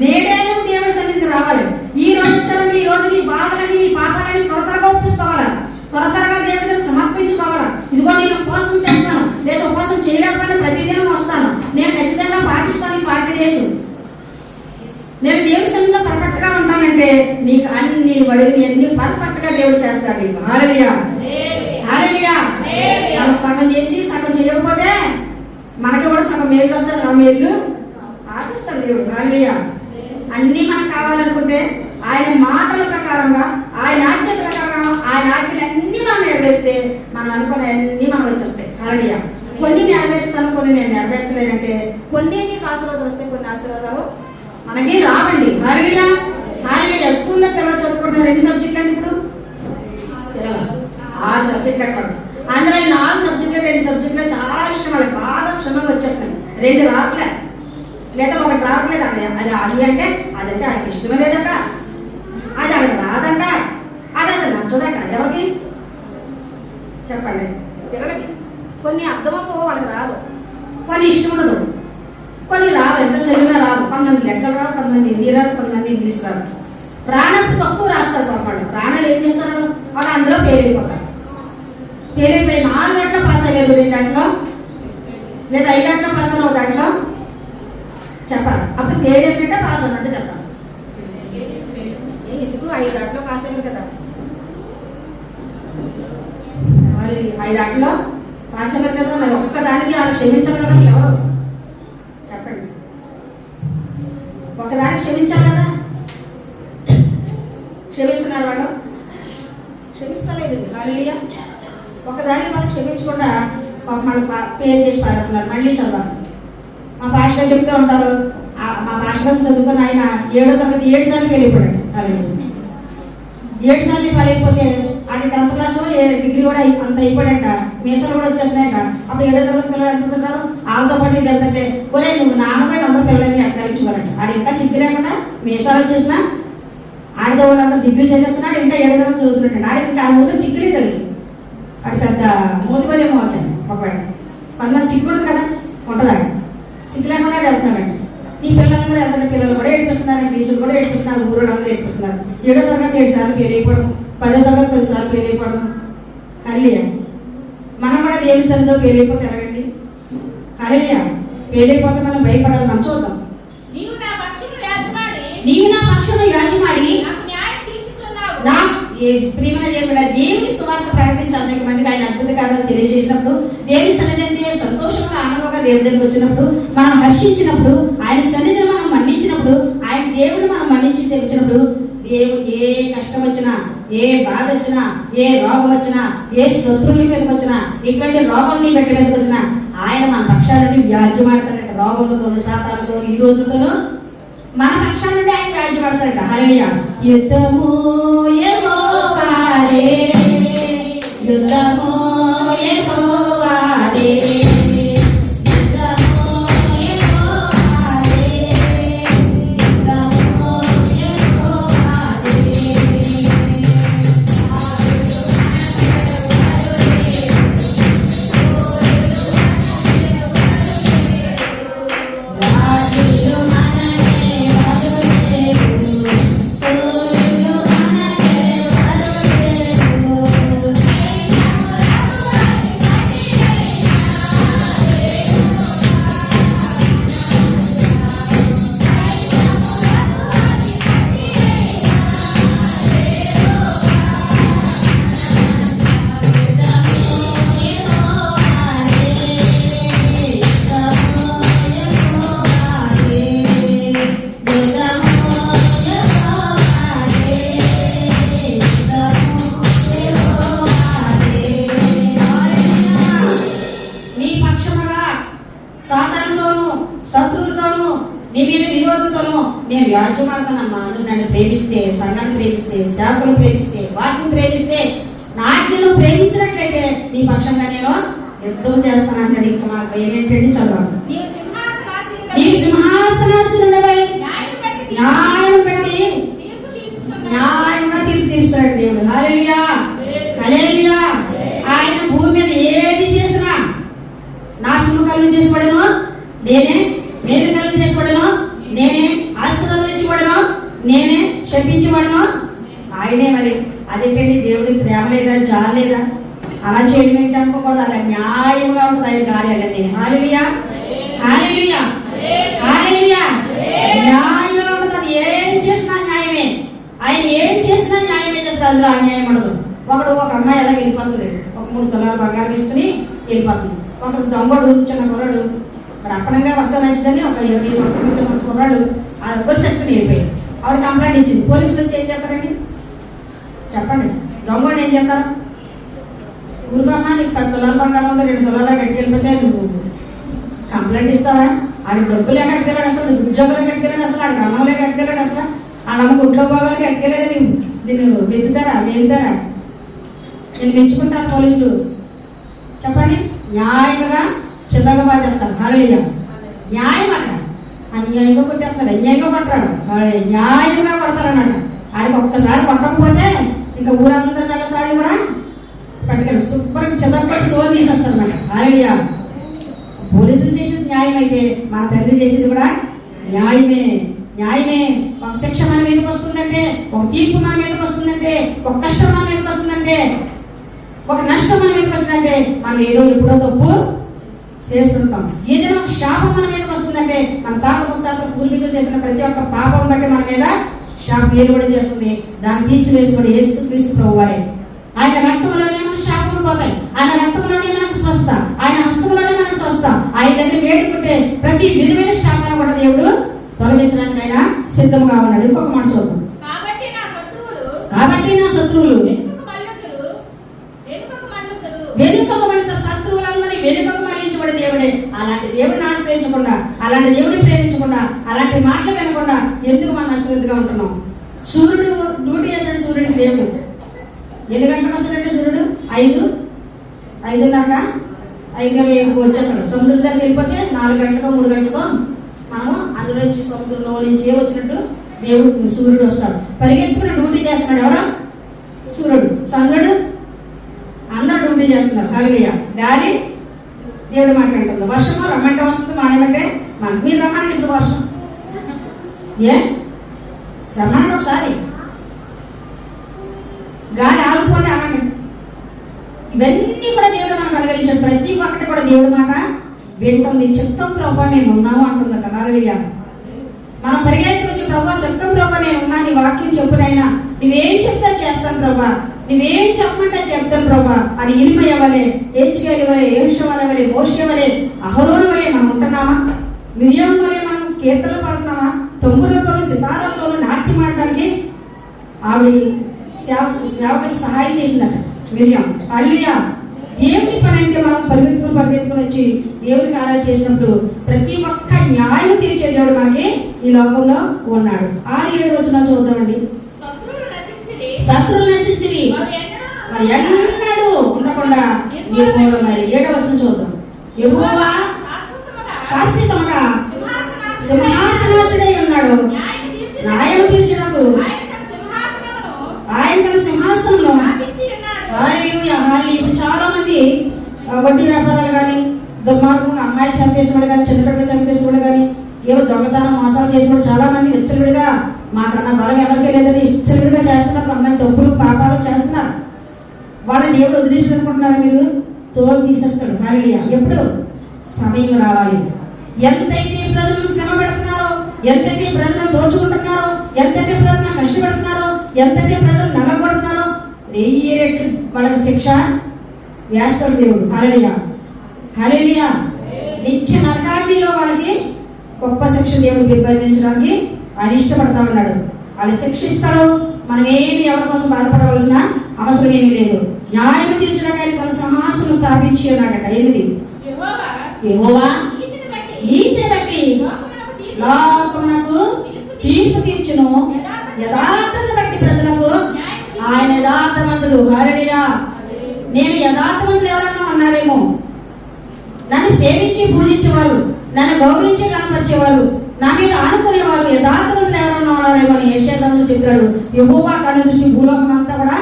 నేడే నువ్వు దేవుడి సన్నిధికి రావాలి. ఈ రోజు వచ్చారని ఈ రోజు నీ బాధలని, నీ పాపాలని త్వరగా ఒప్పిస్తావాలా, త్వరగా దేవుడికి సమర్పించుకోవాలా. ఇదిగో నేను ఉపవాసం చేస్తాను, లేదా ఉపవాసం చేయలేకపోయినా ప్రతిదినం వస్తాను, నేను ఖచ్చితంగా పాటిస్తాను 40 డేస్, నేను దేవుడి సన్నిధిలో పర్ఫెక్ట్ గా ఉంటానంటే నీకు అన్ని అన్ని పర్ఫెక్ట్ గా దేవుడు చేస్తాడు. హల్లెలూయా, హల్లెలూయా. మనం సగం చేసి సగం చేయకపోతే మనకి కూడా సగం మేలు వస్తారు. ఆ మేలు ఆపిస్తాడు దేవుడు. హల్లెలూయా. అన్ని మనకు కావాలనుకుంటే ఆయన మాటల ప్రకారంగా, ఆయన ఆజ్ఞ ప్రకారం, ఆయన ఆజ్ఞలన్నీ మనం నెరవేరిస్తే మనం అనుకున్న అన్ని మనం వచ్చేస్తాయి. హల్లెలూయా. కొన్ని నెరవేరుస్తాను, కొన్ని నేను నెరవేర్చలేనంటే కొన్ని నీకు ఆశీర్వాదాలు వస్తాయి, కొన్ని ఆశీర్వాదాలు మనకి రావండి. హల్లెలూయా, హల్లెలూయా. స్కూల్లో పిల్లలు చదువుకుంటున్న 2 సబ్జెక్టులు అండి. ఇప్పుడు 6 సబ్జెక్టులు అక్కడ. అందులో 4 సబ్జెక్టులు 2 సబ్జెక్టులు చాలా ఇష్టం, వాళ్ళకి బాగా క్షుణ్ణంగా వచ్చేస్తాయి. 2 రావట్లే, లేదా 1 రావట్లేదు అన్నయ్య. అది అంటే అదంటే ఆయనకి ఇష్టమే లేదట, అది ఆయనకు రాదంట, అది నచ్చదట. అది ఎవరికి చెప్పండి? పిల్లలకి కొన్ని అర్థమవు, వాళ్ళకి రాదు, కొన్ని ఇష్టం ఉండదు, కొన్ని రావు, ఎంత చదివినా రావు. కొంతమంది లెక్కలు రావు, కొంతమంది హిందీ రాదు, కొంతమంది ఇంగ్లీష్ రాదు. రానప్పుడు తక్కువ రాస్తారు పాపాడు. రానలు ఏం చేస్తారు, వాళ్ళు అందులో ఫెయిల్ అయిపోతారు. ఫెయిల్ అయిపోయి 4 గంటల పాస్ అయ్యారు దాంట్లో, లేదా 5 గంటల పాస్ అవ్వ దాంట్లో చెప్పాలి. అప్పుడు ఫెయిల్ అయిపోయింటే పాస్ అన్నట్టు చెప్పాలి. ఎందుకు 5 గంటలో పాస్ అయ్యారు కదా, మరి 5 గంటలో పాస్ అయ్యారు కదా, మరి ఒక్కదానికి వాళ్ళు క్షమించాలి కదా. ఎవరు చెప్పండి? ఒకదానికి క్షమించాలి కదా. క్షమిస్తున్నారు వాళ్ళు? క్షమిస్తలేదు. హల్లెలూయా. ఒకదానికి వాళ్ళు క్షమించకుండా మన పేరు చేసి పారుతున్నారు. మళ్ళీ చదవాలి. మా భాషలో చెప్తూ ఉంటారు, మా భాషలో చదువుకుని ఆయన 7వ తరగతి 7 సార్లు వెళ్ళిపోయాడు. హల్లెలూయా. 7 సార్లు వెళ్ళిపోతే ఆయన 10th క్లాస్లో డిగ్రీ కూడా అంత అయిపోయాడంట, మీసాలు కూడా వచ్చేస్తున్నాయంట. అప్పుడు 7వ తరగతి పిల్లలు ఎంత ఉంటారు, వాళ్ళతో పాటు ఇటు వెళ్తుంటే ఒరే నువ్వు నాన్నపై అందరూ పిల్లలని అట్టరించుకోవాలంట. ఆడు ఇంకా సిగ్గు లేకుండా మీసాలు వచ్చేసిన ఆడితో వాళ్ళందరూ డిగ్రీ చేసేస్తున్నాడు, ఇంకా 7వ తరగతి చదువుతున్నాడు. ఆడికి ఇంకా ఆ ఊరిలో సిగ్గులే కలిగి అటు పెద్ద మోతిపల్లేమో అవుతాయి. ఒకవేళ కొంతమంది సిగ్గుడు కదా ఉంటుందా, సిగ్గు లేకుండా వెళ్తున్నాడండి. ఈ పిల్లలందరూ వెళ్తున్న పిల్లలు కూడా ఏడిపిస్తున్నారు, టీచర్లు కూడా ఏడిపిస్తున్నారు, ఊరు అందరూ ఏడిపిస్తున్నారు. 7వ తరగతి 7 సార్లు ఫెయిల్ అయిపోవడం, 10వ తరగతి 10 సార్లు ఫెయిల్ అయిపోవడం. హల్లెలూయా. మనం కూడా దేవుని సన్నిధిలో ఫెయిల్ అయిపోతే ఎలాగండి? హల్లెలూయా. ఫెయిల్ అయిపోతే మనం భయపడాలి. మనం చూద్దాం. నీవు నా పక్షమును యాజమాడి నా ప్రియమైన దేవుడా, దేవుని సువార్త ప్రకటించి అనేక మందికి ఆయన అద్భుత కార్యాలు తెలియజేసినప్పుడు, దేవుని సన్నిధి అంటే సంతోషంగా ఆనందంగా దేవుడి దగ్గరికి వచ్చినప్పుడు, మనం హర్షించినప్పుడు, ఆయన సన్నిధిని మనం మన్నించినప్పుడు, ఆయన దేవుడు మనం మన్నించి తెచ్చినప్పుడు, దేవుడు ఏ కష్టం వచ్చినా, ఏ బాధ వచ్చినా, ఏ రోగం వచ్చినా, ఏ శత్రువుల మీదకి వచ్చినా, ఇటువంటి రోగం నీ పెట్టి మీదకి వచ్చినా ఆయన మన పక్షాలని వ్యాజ్యమాడతాడంట. రోగములతోనూ, శాతాలతో, ఈ రోజుతోనూ మన పక్షాల నుండి ఆయన వ్యాజ్యమాడతాడంట. హల్లెలూయా. యుద్ధము యెహోవాదే, యుద్ధము యెహోవాదే, శత్రువులతోనూ నీ మీద విరోధులతోనూ నేను వ్యాజ్యమాడతానమ్మా. నువ్వు నన్ను ప్రేమిస్తే, సంఘాన్ని ప్రేమిస్తే, సేవకులు ప్రేమిస్తే, వాక్యం ప్రేమిస్తే, నా ఆజ్ఞను ప్రేమించినట్లయితే నీ పక్షంగా నేను యుద్ధం చేస్తాను అంటాడు. ఇంకా మాకు ఏమేంటండి చదవాలి. నీవు సింహాసనాసనుడవై న్యాయం బట్టి న్యాయంగా తీర్పు తీరుస్తాడు దేవుడు. హల్లెలూయా, హల్లెలూయా. ఆయన భూమి మీద ఏది చేసినా నాశనం కలుగు చేసిపడను నేనే, మేలు కలుగు చేసిపడను నేనే, ఆశీర్వాదాలు ఇచ్చిపడను నేనే, శపించబడను ఆయనే. మరి అదేంటండి దేవుడికి ప్రేమ లేదా, జాలి లేదా? అలా చేయడం ఏంటి అనుకోకూడదు. అలా న్యాయంగా ఉంటుంది ఆయన కార్యాలన్నీ. హల్లెలూయా, హల్లెలూయా, హల్లెలూయా. న్యాయంగా ఉంటుంది. అది ఏం చేసినా న్యాయమే. ఆయన ఏం చేసినా న్యాయమే చేస్తారు. అందులో అన్యాయం ఉండదు. ఒక అమ్మాయి అలా వెళ్ళిపోతుంది, ఒక 3 తులాల బంగారం తీసుకుని వెళ్ళిపోతుంది. ఒకడు దొంగడు, చిన్న కుర్రాడు, మరి అప్పనంగా వస్తే మంచిదని ఒక 20 సంవత్సరం 30 సంవత్సరం కుర్రాడు ఆ ఒక్కరు చెట్టుకుని వెళ్ళిపోయాడు. ఆవిడ కంప్లైంట్ ఇచ్చింది. పోలీసులు వచ్చి ఏం చేస్తారండి చెప్పండి? దొంగడు ఏం చేస్తారు? ఊరుకమ్మా, నీకు 10 తులాల బంగారం ఉందా, 2 తులాల కట్టుకెళ్ళిపోతే నువ్వు కంప్లైంట్ ఇస్తావా? ఆడికి డబ్బులే కట్టుకెళ్ళాడు, అసలు ఉద్యోగులే కట్టుకెళ్ళాడు, అసలు ఆడికి అన్నంలే కట్టుకెళ్ళాడు, అసలు ఆ నమ్మకు ఇంట్లో పోవాలి కట్టుకెళ్ళాడు. నిన్ను వెతుతారా, వెళ్తారా? నేను మెచ్చుకుంటాను పోలీసులు. చెప్పండి, న్యాయంగా చిన్నగా బాధేస్తారు. హల్లెలూయా. న్యాయం అక్కడ అన్యాయంగా కొట్టేస్తారు, అన్యాయంగా కొట్టరాడు, న్యాయంగా కొడతారన్నమాట. ఆడికి ఒక్కసారి కొట్టకపోతే ఇంకా ఊరందరి నల్లతాళ్ళు కూడా పట్టుకెళ్ళి సూపర్గా చిన్నప్పటి తోలు తీసేస్తారు అన్నమాట. హల్లెలూయా. పోలీసులు చేసేది న్యాయం అయితే మన తండ్రి చేసేది కూడా న్యాయమే, న్యాయమే. ఒక శిక్ష మన మీదకి వస్తుందంటే, ఒక తీర్పు మన మీదకి వస్తుందంటే, ఒక కష్టం మన మీదకి వస్తుందంటే, ఒక నష్టం మన మీదకి వస్తుందంటే మనం ఏదో ఎప్పుడో తప్పు చేస్తుంటాం. ఏదైనా ఒక శాపం మన మీదకి వస్తుందంటే మన తాత ముత్తాతలు పూర్వీకులు చేసిన ప్రతి ఒక్క పాపం బట్టి మన మీద శాపం ఏలుబడి చేస్తుంది. దాన్ని తీసివేసుకుని యేసుక్రీస్తు ప్రభువారే. ఆయన రక్తంలోనే మనకు శాపములు పోతాయి, ఆయన రక్తంలోనే మనకు స్వస్థ, ఆయన హస్తంలోనే మనకు స్వస్థ. ఆయన దగ్గర వేడుకుంటే ప్రతి విధమైన శాపాన్ని కూడా దేవుడు తొలగించడానికి ఆయన సిద్ధంగా ఉన్నాడు. ఇంకొక మాట చూద్దాం. కాబట్టి నా శత్రువులు వెనుకకు మళ్ళీ శత్రువులందరి వెనుకకు మళ్ళించబడే దేవుడే. అలాంటి దేవుడిని ఆశ్రయించకుండా, అలాంటి దేవుడిని ప్రేమించకుండా, అలాంటి మాటలు వినకుండా ఎందుకు మనం అశ్రద్ధగా ఉంటున్నాం? సూర్యుడు డ్యూటీ చేశాడు. సూర్యుడికి దేవుడు ఎన్ని గంటలకు వస్తాడంటే సూర్యుడు 5:30 5:05 వచ్చాడు. సముద్రం దగ్గరికి వెళ్ళిపోతే 4 గంటలకో 3 గంటలకో మనము అందులో నుంచి సముద్రంలో నుంచి వచ్చినట్టు దేవుడు సూర్యుడు వస్తాడు. పరిగెత్తుకుని డ్యూటీ చేస్తున్నాడు. ఎవరో సూర్యుడు, చంద్రుడు, అందరూ డ్యూటీ చేస్తున్నారు. హల్లెలూయా. గాలి దేవుడు మాట్లాడుతుంది. వర్షము రమ్మంటే వస్తుంది, మానేమంటే మనకు. మీరు రమ్మానండి ఇప్పుడు వర్షం, ఏ రమ్మానండి ఒకసారి. గాలి ఆగిపోండి అనండి. ఇవన్నీ కూడా దేవుడు మనకు అనుగ్రహించాడు. ప్రతి ఒక్కటి కూడా దేవుడు మాట వింటుంది. చెప్తాం ప్రభా మేము ఉన్నాము అంటుంది అక్కడ. హల్లెలూయా. మనం పరిగెత్తి వచ్చి ప్రభా చెప్తాం ప్రభా నేను ఉన్నా, నీ వాక్యం చెప్పునైనా, నువ్వేం చెప్తా చేస్తాను ప్రభా, నువ్వేం చెప్పమంటే చెప్తాను ప్రభా అని ఇరిమయ్య వలె, హెచ్కేలి వలె, యేషువ వలె, మోషే వలె, అహరోను వలె మనం ఉంటున్నామా? మిరియం వలె మనం కీర్తనలు పడుతున్నామా? తొమ్ములతో సితారాలతో నాట్యం ఆడడానికి ఆవిడ సేవకులకు సహాయం చేసిందట మిరియం. హల్లెలూయా. దేవుని పని అయితే మనం పరిగెత్తుకుని వచ్చి దేవుని కార్యాలు చేసినప్పుడు ప్రతి ఒక్క న్యాయం తీర్చే దేవుడు మనకి ఈ లోకంలో ఉన్నాడు. 6-7 వచనాలు చూద్దామండి. శత్రువులు నశించిరి, మరి ఎన్నడూ ఉండకుండా నిర్మూలన. మరి 7వ వచనం చూద్దాం. యెహోవా శాశ్వతముగా సింహాసనాసుడై ఉన్నాడు, న్యాయం తీర్చుటకు ఆయన తన సింహాసనంలో. హల్లెలూయా, హల్లెలూయా. ఇప్పుడు చాలా మంది వడ్డీ వ్యాపారాలు కానీ, దుర్మార్గంగా అమ్మాయిలు చంపేసేవాడు కానీ, చిన్నపిల్లలు చంపేసేవాడు కానీ, ఏవో దొంగతనం మోసాలు చేసేవాడు చాలా మంది విచ్చలవిడిగా, మాకన్నా బలం ఎవరికీ లేదని విచ్చలవిడిగా చేస్తున్నారు. అమ్మాయి తప్పులు పాపాలు చేస్తున్నారు. వాళ్ళని దేవుడు వదిలేసి అనుకుంటున్నారు. మీరు తోలు తీసేస్తాడు. హల్లెలూయా. ఎప్పుడు సమయం రావాలి. ఎంతైతే ప్రజలు శ్రమ పెడుతున్నారో, ఎంతైతే ప్రజలు దోచుకుంటున్నారో, ఎంతైతే ప్రజలు కష్టపెడుతున్నారో, ఎంతైతే ప్రజలు నలగొడుతున్నారో 1000 రెట్లు వాళ్ళకి శిక్ష వేస్తాడు దేవుడు. హల్లెలూయా, హల్లెలూయా. నిత్య నరకాగ్నిలో వాళ్ళకి గొప్ప శిక్ష దేవుడు నిర్బంధించడానికి ఆయన ఇష్టపడతా ఉన్నాడు. వాళ్ళు శిక్షిస్తాడు. మనం ఏమి ఎవరి కోసం బాధపడవలసిన అవసరం ఏమీ లేదు. న్యాయం తీర్చడానికి తన సింహాసనం స్థాపించి ఉన్నాడట. 8 యెహోవా నీతిని బట్టి లోకమునకు తీర్పు తీర్చును, యథార్థతను బట్టి ప్రజలకు ఆయన యథార్థవంతుడు. హల్లెలూయా. నేను యథార్థవంతులు ఎవరన్నా ఉన్నారేమో, నన్ను సేవించి పూజించేవారు, నన్ను గౌరవించి కనపరిచేవారు, నా మీద ఆనుకునేవారు యథార్థవంతులు ఎవరన్నా ఉన్నారేమో అని యెషయా గ్రంథంలో చెప్పాడు. యెహోవా కన్ను దృష్టి భూలోకం అంతా కూడా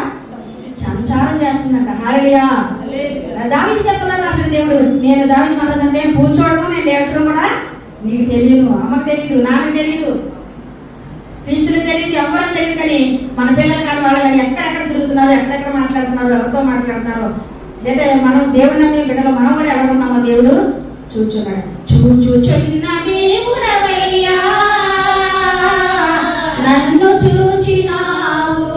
సంచారం చేస్తుందంట. హల్లెలూయా. దావీదు కీర్తనలో రాసిన దేవుడు, నేను దావీదు మహారాజు అంటే కూర్చోవడం నేను లేచడం కూడా నీకు తెలియదు, అమ్మకు తెలియదు, నాకు తెలియదు, టీచర్లకు తెలియదు, ఎవరికి తెలియదు. కానీ మన పిల్లలు కానీ వాళ్ళు కానీ ఎక్కడెక్కడ తిరుగుతున్నారు, ఎక్కడెక్కడ మాట్లాడుతున్నారు, ఎవరితో మాట్లాడుతున్నారు, లేదా మనం దేవుడి నమ్మే బిడ్డలు మనం కూడా ఎలా ఉన్నామో దేవుడు చూచున్నాడు. చూచుచున్న దేవుడవయ్యా నన్ను చూచినావు,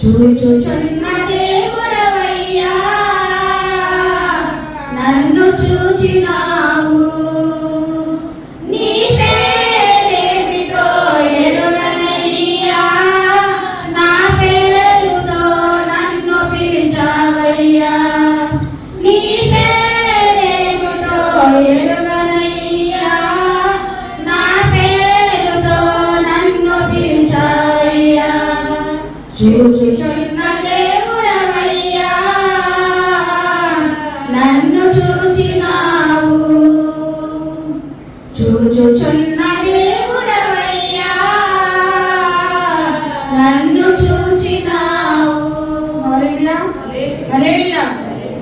చూచుచున్న దేవుడవయ్యా నన్ను చూచినావు, నీ పేరేమిటో ఎరుగనయ్యా, నా పేరుతో నన్ను పిలిచావయ్యా, నీ పేరేమిటో ఎరుగనయ్యా, నా పేరుతో నన్ను పిలిచావయ్యా, చూచుచున్న దేవుడవయ్యా నన్ను చూచినావు, చూచుచున్న దేవుడవయ్యా నన్ను చూచినావు. హల్లెలూయా. హల్లెలూయా.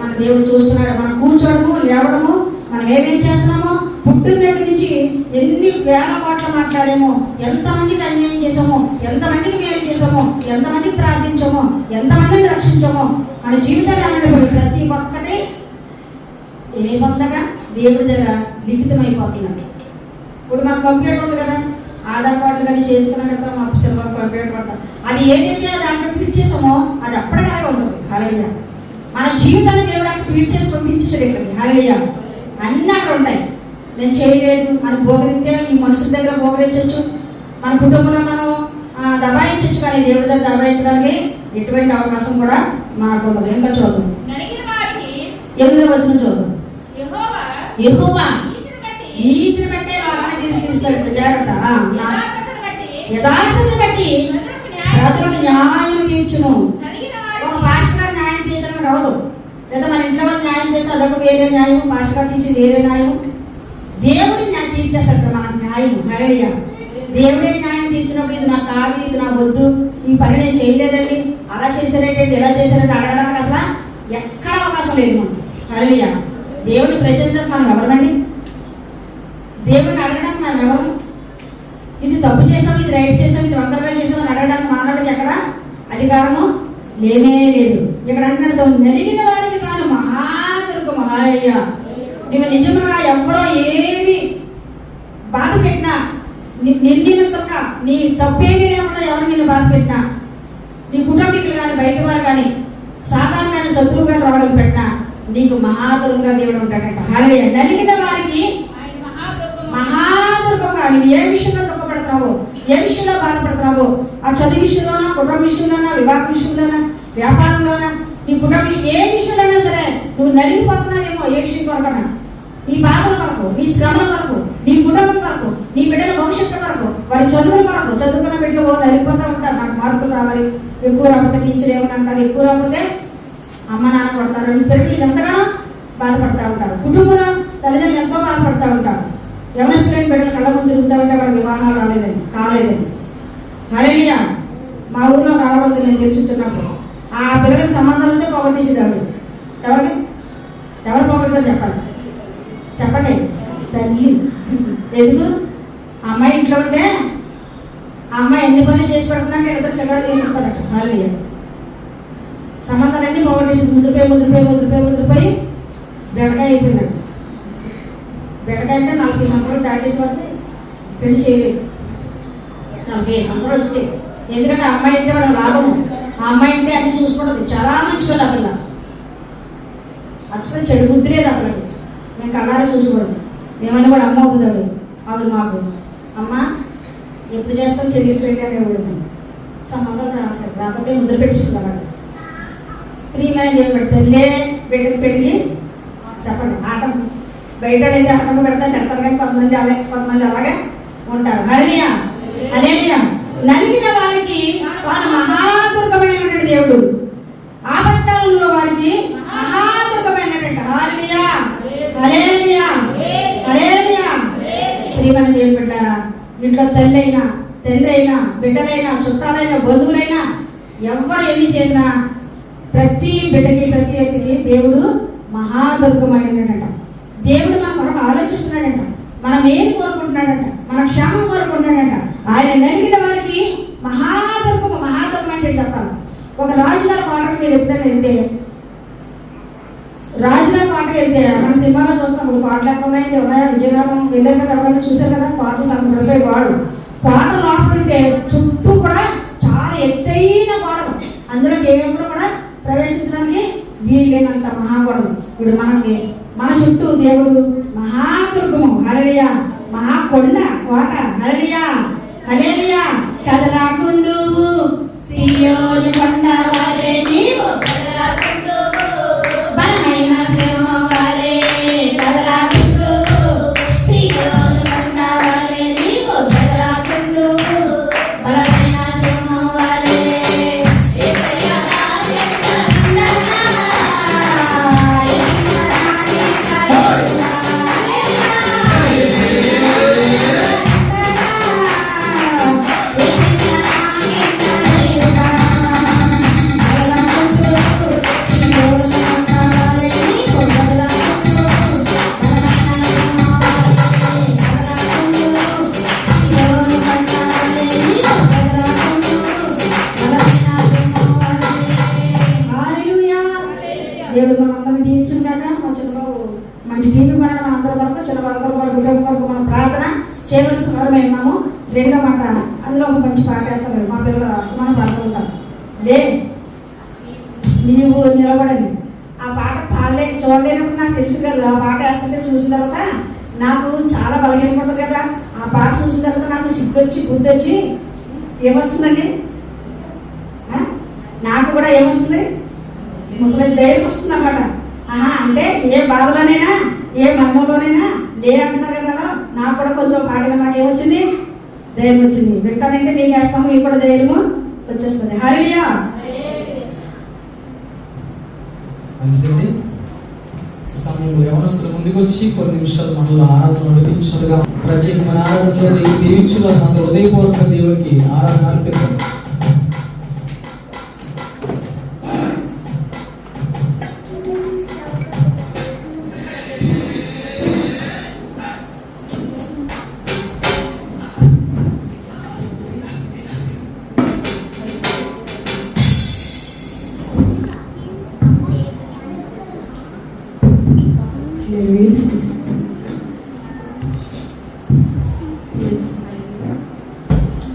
మన దేవుడు చూస్తున్నాడు. మనం కూర్చోడము, లేవడము, మనం ఏమేం చేస్తున్నామో, పుట్టిన దగ్గర నుంచి ఎన్ని వేల మాటలు మాట్లాడామో, ఎంతమందికి అన్యాయం చేసామో, ఎంతమందికి మేలు చేసామో, ఎంతమందికి ప్రార్థించామో, ఎంతమందిని రక్షించామో, మన జీవితాలు అన్నటువంటి ప్రతి ఒక్కటి ఏ పొందగా దేవుడి దగ్గర లిఖితమైపోతున్నాడు. ఇప్పుడు మన కంప్యూటర్ ఉంది కదా, ఆధార్ కార్డులు కానీ చేసుకున్న కదా మా చిన్న కంప్యూటర్ పడతాం, అది ఏదైతే దాంట్లో ఫిట్ చేసామో అది అప్పటికలాగే ఉంటుంది. హల్లెలూయా. మన జీవితాన్ని దేవుడు అక్కడ ఫిట్ చేసి పంపించేసాడు ఇక్కడ. హల్లెలూయా. అన్నీ అక్కడ ఉంటాయి. నేను చేయలేదు అని బోధరిస్తే ఈ మనుషుల దగ్గర బోధరించవచ్చు, మన కుటుంబంలో మనం దబాయించవచ్చు, కానీ దేవుడి దగ్గర దబాయించడానికి ఎటువంటి అవకాశం కూడా మనకు ఉండదు. ఇంకా చూద్దాం, 8వ వచనం చూద్దాం. యెహోవా నీతిని బట్టే లోకాన్ని తీస్తాడు. జాగ్రత్త. యథార్థతను బట్టి ప్రజలకు న్యాయం తీర్చును. ఒక పాస్టర్ గారు న్యాయం తీర్చడం రావదు, లేదా మన ఇంట్లో వాళ్ళు న్యాయం తీర్చి అదొక వేరే న్యాయం, పాస్టర్ గారు తీర్చి వేరే న్యాయం. దేవుడి న్యాయం తీర్చేస్తాడు మనకు న్యాయం. హల్లెలూయా. దేవుడే న్యాయం తీర్చినప్పుడు ఇది నాకు కాదు, ఇది నా వద్దు, ఈ పని నేను చేయలేదండి, అలా చేశారేంటండి, ఇలా చేశారంటే అడగడానికి అసలు ఎక్కడ అవకాశం లేదు మనకి. హల్లెలూయా. దేవుని ప్రజెంట్ మనం ఎవరమండి? దేవుడిని అడగడానికి మనం ఎవరు? ఇది తప్పు చేసాం, ఇది రైట్ చేసాం, ఇది వంకరగా చేసాం అని అడగడానికి మానవుడికి ఎక్కడ అధికారము లేనే లేదు. ఇక్కడ అంటున్నాడు, నలిగిన వారికి తాను మహాదుర్గము. హల్లెలూయా. నువ్వు నిజంగా ఎవరో ఏమి బాధ పెట్టినా, నిర్ణీతంగా నీ తప్పేమీ లేకుండా ఎవరు నిన్ను బాధ పెట్టినా, నీ కుటుంబీకులు కానీ బయట వారు కానీ సాధారణ శత్రువుగా రోగలు పెట్టినా నీకు మహాదుర్గంగా దేవుడు ఉంటాడంట. హల్లెలూయా. నలిగిన వారికి మహాదుర్గంగా. నువ్వు ఏ విషయంలో దుఃఖపడుతున్నావో, ఏ విషయంలో బాధపడుతున్నావో, ఆ చదువు విషయంలోనా, కుటుంబ విషయంలోనా, వివాహ విషయంలోనా, వ్యాపారంలోనా, నీ కుటుంబ విషయం ఏ విషయంలోనా సరే నువ్వు నలిగిపోతున్నావేమో, ఏ విషయం కొరకనా, నీ బాధల కొరకు, నీ శ్రమల కొరకు, నీ కుటుంబం కొరకు, నీ బిడ్డల భవిష్యత్తు కొరకు, వారి చదువుల కొరకు, చదువుకున్న బిడ్డలు నలిగిపోతూ ఉంటారు. నాకు మార్కులు రావాలి, ఎక్కువ రాకపోతే టీచర్ ఏమని అంటారు, ఎక్కువ రాకపోతే అమ్మ నాన్న పడతారు, నీ పిల్లలు ఎంతగానో బాధపడతా ఉంటారు. కుటుంబంలో తల్లిదండ్రులు ఎంతో బాధపడతా ఉంటారు. యవనస్తులైన బిడ్డలు కళ్ళ ముందు తిరుగుతూ ఉంటే వాళ్ళకి వివాహాలు కాలేదని. హల్లెలూయా. మా ఊర్లో రావడం నేను తెలుసుకున్నప్పుడు ఆ పిల్లలకు సంబంధాలు వస్తే పోగొట్టేసేదాడు. ఎవరు పోగొడతారు చెప్పండి? తల్లి. ఎందుకు? అమ్మాయి ఇంట్లో ఉంటే ఆ అమ్మాయి ఎన్ని పనులు చేసి పెడుతుందంటే ఇద్దరు సెలవులు చేసి ఇస్తారట. హల్లెలూయా. సంబంధాలన్నీ పోగొట్టేసి ముద్దుపోయి బెడకాయ అయిపోయిందట. బెడకాయ అంటే 40 సంవత్సరాలు దాటేసి పడితే పెళ్లి చేయలేదు. 40 సంవత్సరాలు వచ్చేసి. ఎందుకంటే అమ్మాయి అంటే వాళ్ళ లాభము, ఆ అమ్మాయి అంటే అన్ని చూసుకుంటుంది. చాలా మంచి పిల్ల ఆ పిల్ల, అసలు చెడు బుద్ధి లేదు ఆ పిల్లకి. మేము కళ్ళారా చూసుకోవడం, మేమైనా కూడా అమ్మ అవుతుంది. ఆవిడ మాకు అమ్మ ఎప్పుడు చేస్తాం చెల్లి పెళ్ళి అనేవాడు. సంబంధం రాకపోతే ముద్ర పెట్టిస్తుంది అన్నమాట. ప్రియమైన దేవుడు తల్లే బిడ్డకి పెళ్ళి చెప్పండి. ఆట బయట అయితే అక్కడ పెడతారు కానీ కొంతమంది అలాగే ఉంటారు. హల్లెలూయా హల్లెలూయా. నలిగిన వారికి తాను మహాదుర్గమైనటువంటి దేవుడు, ఆపత్కాలంలో వారికి మహాదుర్గమైనటువంటి. హల్లెలూయా హల్లెలూయా హల్లెలూయా. ప్రియమైన దేవుని బిడ్డలారా, ఇంట్లో తల్లి అయినా, తండ్రి అయినా, బిడ్డలైనా, చుట్టాలైనా, బంధువులైనా ఎవరు ఎన్ని చేసినా ప్రతి బిడ్డకి, ప్రతి వ్యక్తికి దేవుడు మహాదుర్గమైనట. దేవుడు మన కొరకు ఆలోచిస్తున్నాడంట, మనం ఏం కోరుకుంటున్నాడంట, మన క్షేమం కోరుకుంటున్నాడంట. ఆయన నలిగిన వారికి మహాదుర్గము, మహాదుర్గం అంటే చెప్పాలి. ఒక రాజుగారి పాటకు మీరు ఎప్పుడైనా వెళ్తే, రాజుగారి పాటకు వెళ్తే మనం సినిమాలో చూస్తాం, ఇప్పుడు పాటలు ఎక్కడ ఉన్నాయా, విజయనగరం వెళ్ళారు కదా, ఎవరైనా చూశారు కదా, పాటలు సంపడిపోయి వాడు పాట లోపలంటే చుట్టూ కూడా చాలా ఎత్తైన గోడలు, అందులోకి ఎప్పుడు కూడా ప్రవేశించడానికి వీలైనంత మహాగోడలు. ఇప్పుడు మనకి మన చుట్టూ దేవుడు మహాదుర్గము. హల్లెలూయా. మహాకొండ కోట. హల్లెలూయా హల్లెలూయా. కదలాకుందువు సియోను కొండ వాలే నీవు, కదలాకుందువు బలమైన సింహం వాలే, కదలాకుందువు సియోను కొండ వాలే నీవు, కదలాకుందువు బలమైన సింహం వాలే. దేవుడు మనందరం దీవించిన కాక మా చిన్నబాబు మంచి టీవీ కొనడం మనందరి వరకు, చిన్నబాబు వరకు మనం ప్రార్థన చేయవలసిన వారు మేము. రెండో మాట, అందులో ఒక మంచి పాట వేస్తారు మా పిల్లలు, అస్తమానం పాడుతుంటారు. లే నీవు నిలబడని ఆ పాట చూడలేనప్పుడు నాకు తెలుసు కదా. ఆ పాట వేస్తుంటే చూసిన తర్వాత నాకు చాలా బలహీనపడుతుంది కదా. ఆ పాట చూసిన తర్వాత నాకు సిగ్గొచ్చి, బుద్ధి వచ్చి ఏమొస్తుందండి, నాకు కూడా ఏమొస్తుంది, ముసలి ధైర్యం వస్తుంది అన్నమాట. అంటే ఏ బాధలోనైనా, ఏ మర్మంలోనైనా లే అంటున్నారు కదా, నాకు కూడా కొంచెం పాడగా నాకేమొచ్చింది, ధైర్యం వచ్చింది. వింటానంటే నీకు వేస్తాము, మీకు కూడా ధైర్యము వచ్చేస్తుంది. హల్లెలూయా. మంచిదండి. సమయంలో యవనస్తులు ముందుకు వచ్చి కొన్ని నిమిషాలు మనల్ని ఆరాధన నడిపించినట్టుగా ప్రత్యేకమైన ఆరాధనలో దీవించి వారిని అందరూ హృదయపూర్వక దేవుడికి ఆరాధన అర్పిద్దాం.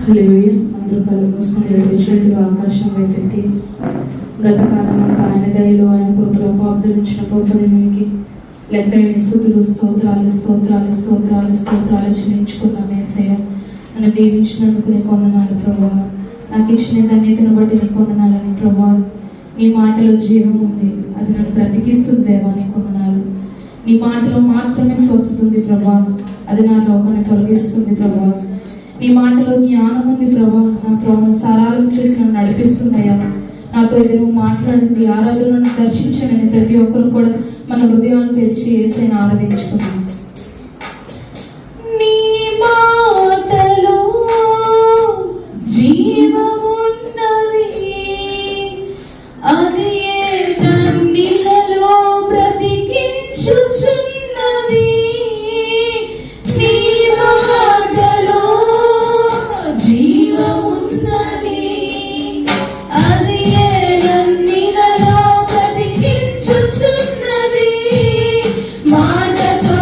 హల్లెలూయా. అందరూ కళ్ళు మూసుకొని రెండు చేతులు ఆకాశం వైపెత్తి, గత కాలం అంతా ఆయన దయలో, ఆయన కృపలో కాపుదలించిన గొప్ప దేవునికి లెక్కలేని స్తుతులు, స్తోత్రాలు స్తోత్రాలు స్తోత్రాలు స్తోత్రాలు చెల్లించుకున్నాం. యేసయ్య, నన్ను దీవించినందుకు నీకు వందనాలు ప్రభువా. నాకు ఇచ్చిన ధన్యతను బట్టి నీకు వందనాలని ప్రభువా. నీ మాటలో జీవం ఉంది, అది నన్ను బ్రతికిస్తుంది దేవా, నీకు వందనాలు. నీ మాటలో మాత్రమే స్వస్థత ఉంది ప్రభా, అది నా రోగాన్ని తొలగిస్తుంది ప్రభా. నీ మాటలో జ్ఞానం ఉంది ప్రభా, నా ప్రభావం సారాలను చేసి నన్ను నడిపిస్తుందయ్యా. నాతో ఇది నువ్వు మాట్లాడింది, ఆరాధనను దర్శించానని ప్రతి ఒక్కరు కూడా మన హృదయాన్ని తెచ్చి యేసయ్యను ఆరాధించుకున్నాం. నీ మాటలో జీవమున్నది, అది కన్నీలలో బ్రతికించుచున్నది. నీ మాటలో జీవమున్నది, అది కన్నీలలో బ్రతికించుచున్నది. మాటతో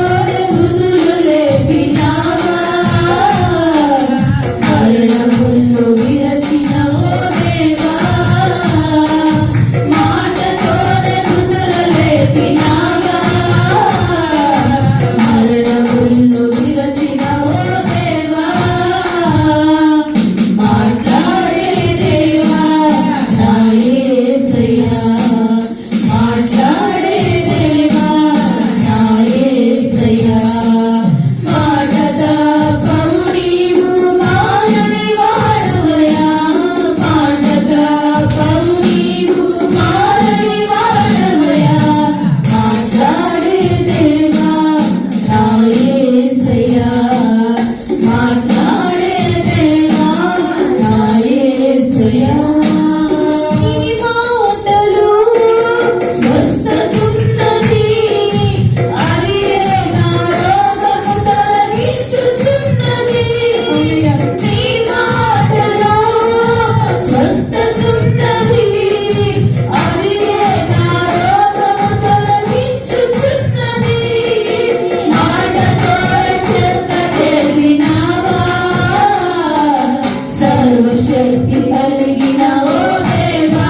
శక్తి కలిగిన ఓ దేవా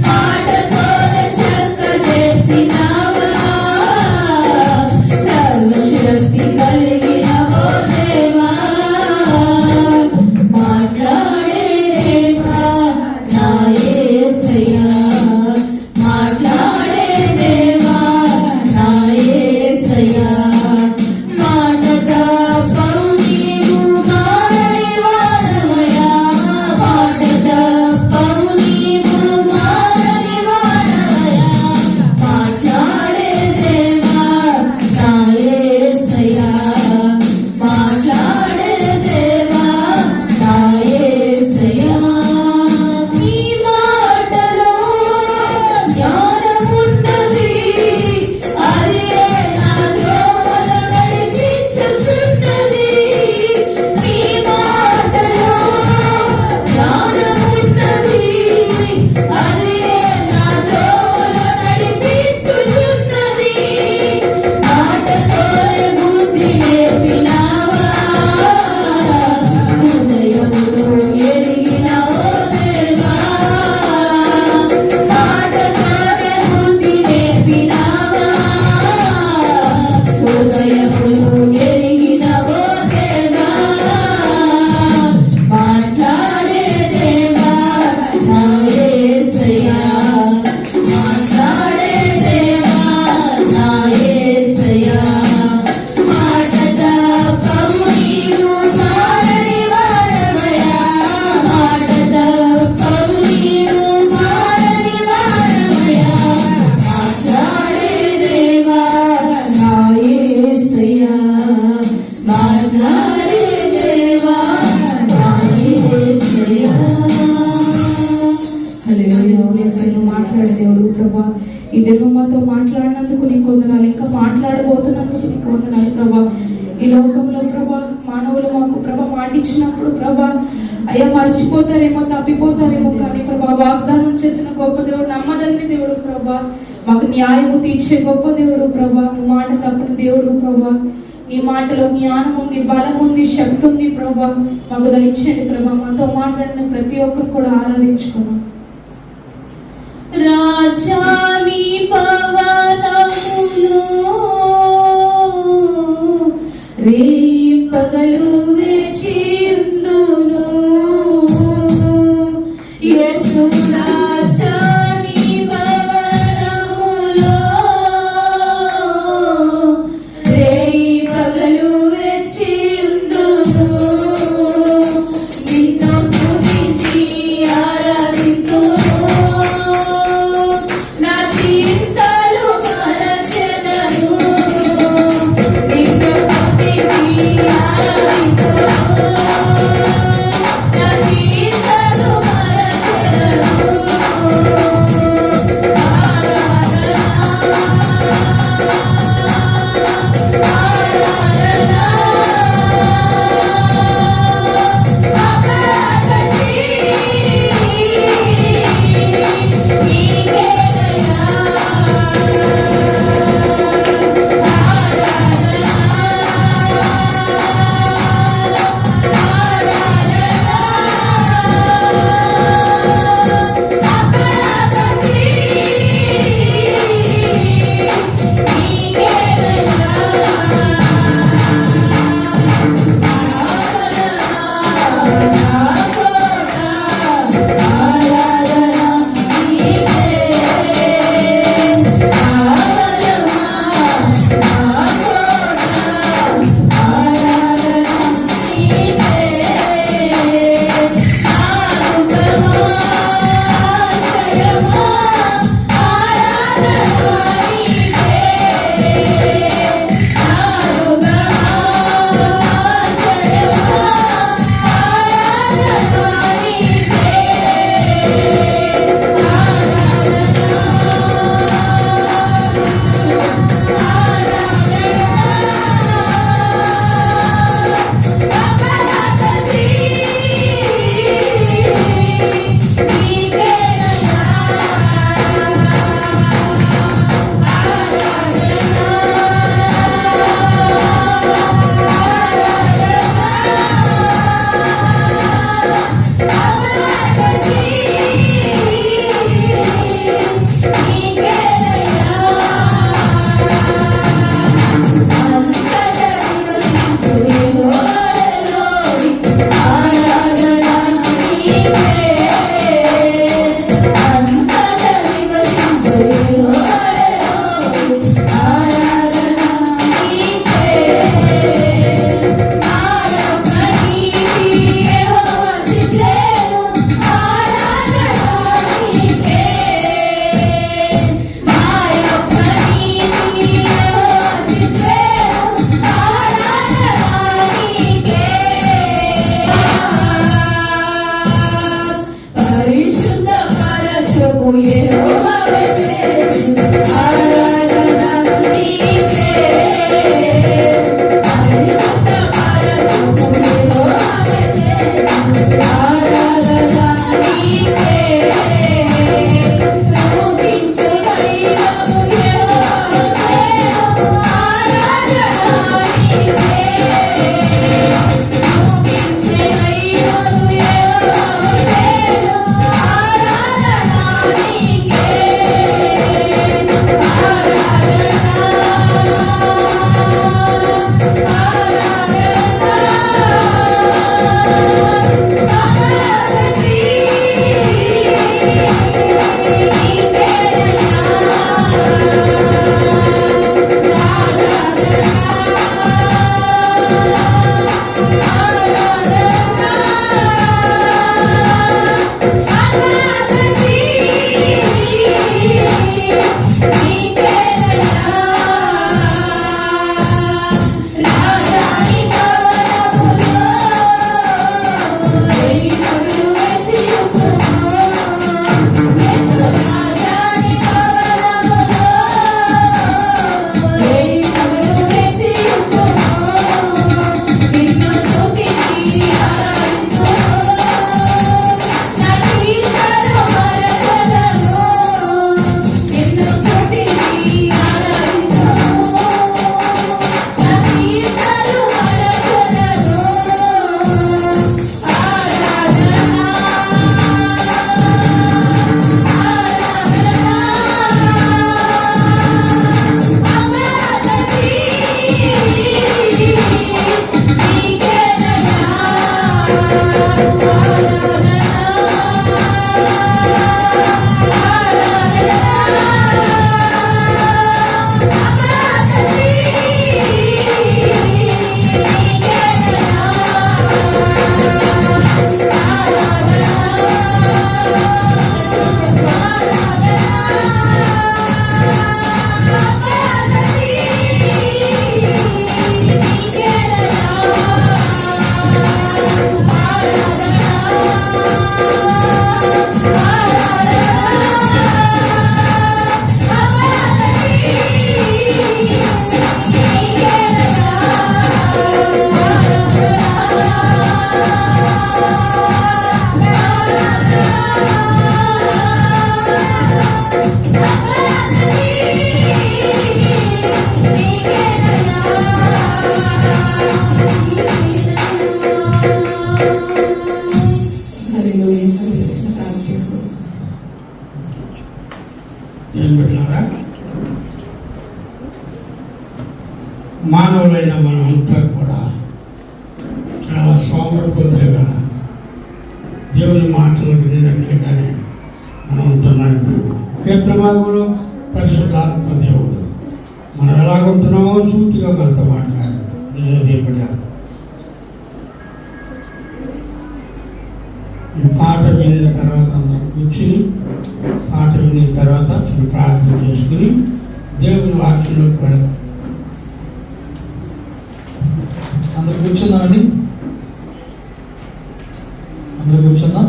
మాటతోనే చక్క చేసినావా సర్వశక్తి కలిగిన ఓ దేవా మాట్లాడే దేవా నా యేసయ్యా మాట్లాడే దేవా నా యేసయ్యా మాట్లాడే దేవుడు ప్రభా ఈ దినం మాతో మాట్లాడినందుకు నీకు వందనాలు ఇంకా మాట్లాడబోతున్నందుకు నీకు వందనాలు ప్రభా ఈ లోకంలో ప్రభా మానవులు మాకు ప్రభా మాటిచ్చినప్పుడు ప్రభా అయ్యా మర్చిపోతారేమో తప్పిపోతారేమో కానీ ప్రభా వాగ్దానం చేసిన గొప్ప దేవుడు నమ్మదగిన దేవుడు ప్రభా మాకు న్యాయము తీర్చే గొప్ప దేవుడు ప్రభా మాట తప్పని దేవుడు ప్రభా ఈ మాటలో జ్ఞానం ఉంది బలం ఉంది శక్తి ఉంది ప్రభా మాకు దయచేయండి ప్రభా మాతో మాట్లాడిన ప్రతి ఒక్కరు కూడా ఆరాధించుకున్నాం రాజాని పవనములు రే పగలు వేచిందును యేసు రాజాని పవనములు రే పగలు వేచిందును నిన్ను స్తుతించి ఆరాధింతును Oh చేయబడిన ఈ పాట వినిన తర్వాత అందరూ కూర్చుని పాట వినిన తర్వాత అసలు ప్రార్థన చేసుకుని దేవుని వాక్యంలోకి వెళ్దాం. అందరూ కూర్చుందామండి. అందరూ కూర్చుందాం.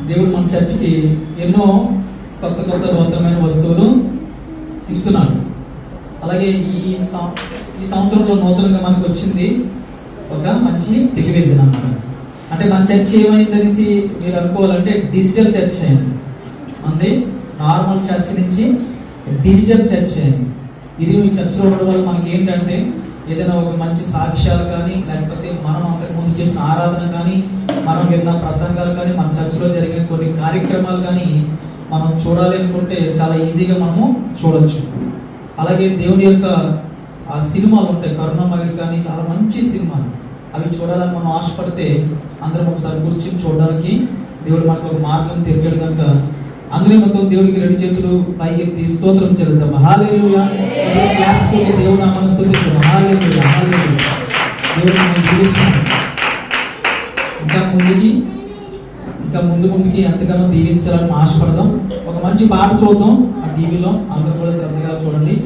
దేవుడు మన చర్చికి ఎన్నో కొత్త కొత్త నూతనమైన వస్తువులు ఇస్తున్నాడు. అలాగే ఈ సంవత్సరంలో నూతనంగా మనకు వచ్చింది ఒక మంచి టెలివిజన్ అన్నమాట. అంటే మన చర్చ్ ఏమైందనేసి మీరు అనుకోవాలంటే డిజిటల్ చర్చ్ అయింది. మనది నార్మల్ చర్చ్ నుంచి డిజిటల్ చర్చ్ అయింది. ఇది మీ చర్చ్లో ఉండడం వల్ల మనకి ఏంటంటే ఏదైనా ఒక మంచి సాక్ష్యాలు కానీ, లేకపోతే మనం అంతకుముందు చేసిన ఆరాధన కానీ, మనం విన్న ప్రసంగాలు కానీ, మన చర్చిలో జరిగిన కొన్ని కార్యక్రమాలు కానీ మనం చూడాలి అనుకుంటే చాలా ఈజీగా మనము చూడొచ్చు. అలాగే దేవుని యొక్క ఆ సినిమాలు ఉంటాయి, కరుణామయుడు కానీ, చాలా మంచి సినిమాలు. అవి చూడాలని మనం ఆశపడితే అందరం ఒకసారి కూర్చొని చూడడానికి దేవుడు మనకు ఒక మార్గం తెరిచాడు కనుక అందులో మొత్తం దేవుడికి రెండు చేతులు పైకెత్తి స్తోత్రం చెల్లుతాం. హల్లెలూయా. క్లాప్స్ కొట్టి దేవుడు నామమును స్తుతిద్దాం. హల్లెలూయా, హల్లెలూయా. దేవుడు మనల్ని దీవిస్తాడు. ఇంకా ముందుకి ఎంతగానో దీవించాలని ఆశపడదాం. ఒక మంచి పాట చూద్దాం ఆ టీవీలో. అందరూ కూడా శ్రద్ధగా చూడండి.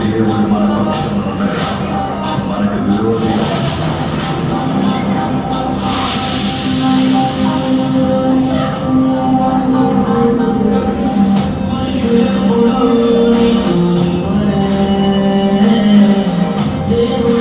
దేవుడు మన పక్షంలో ఉండగా మనకు విరోధి దేవుడు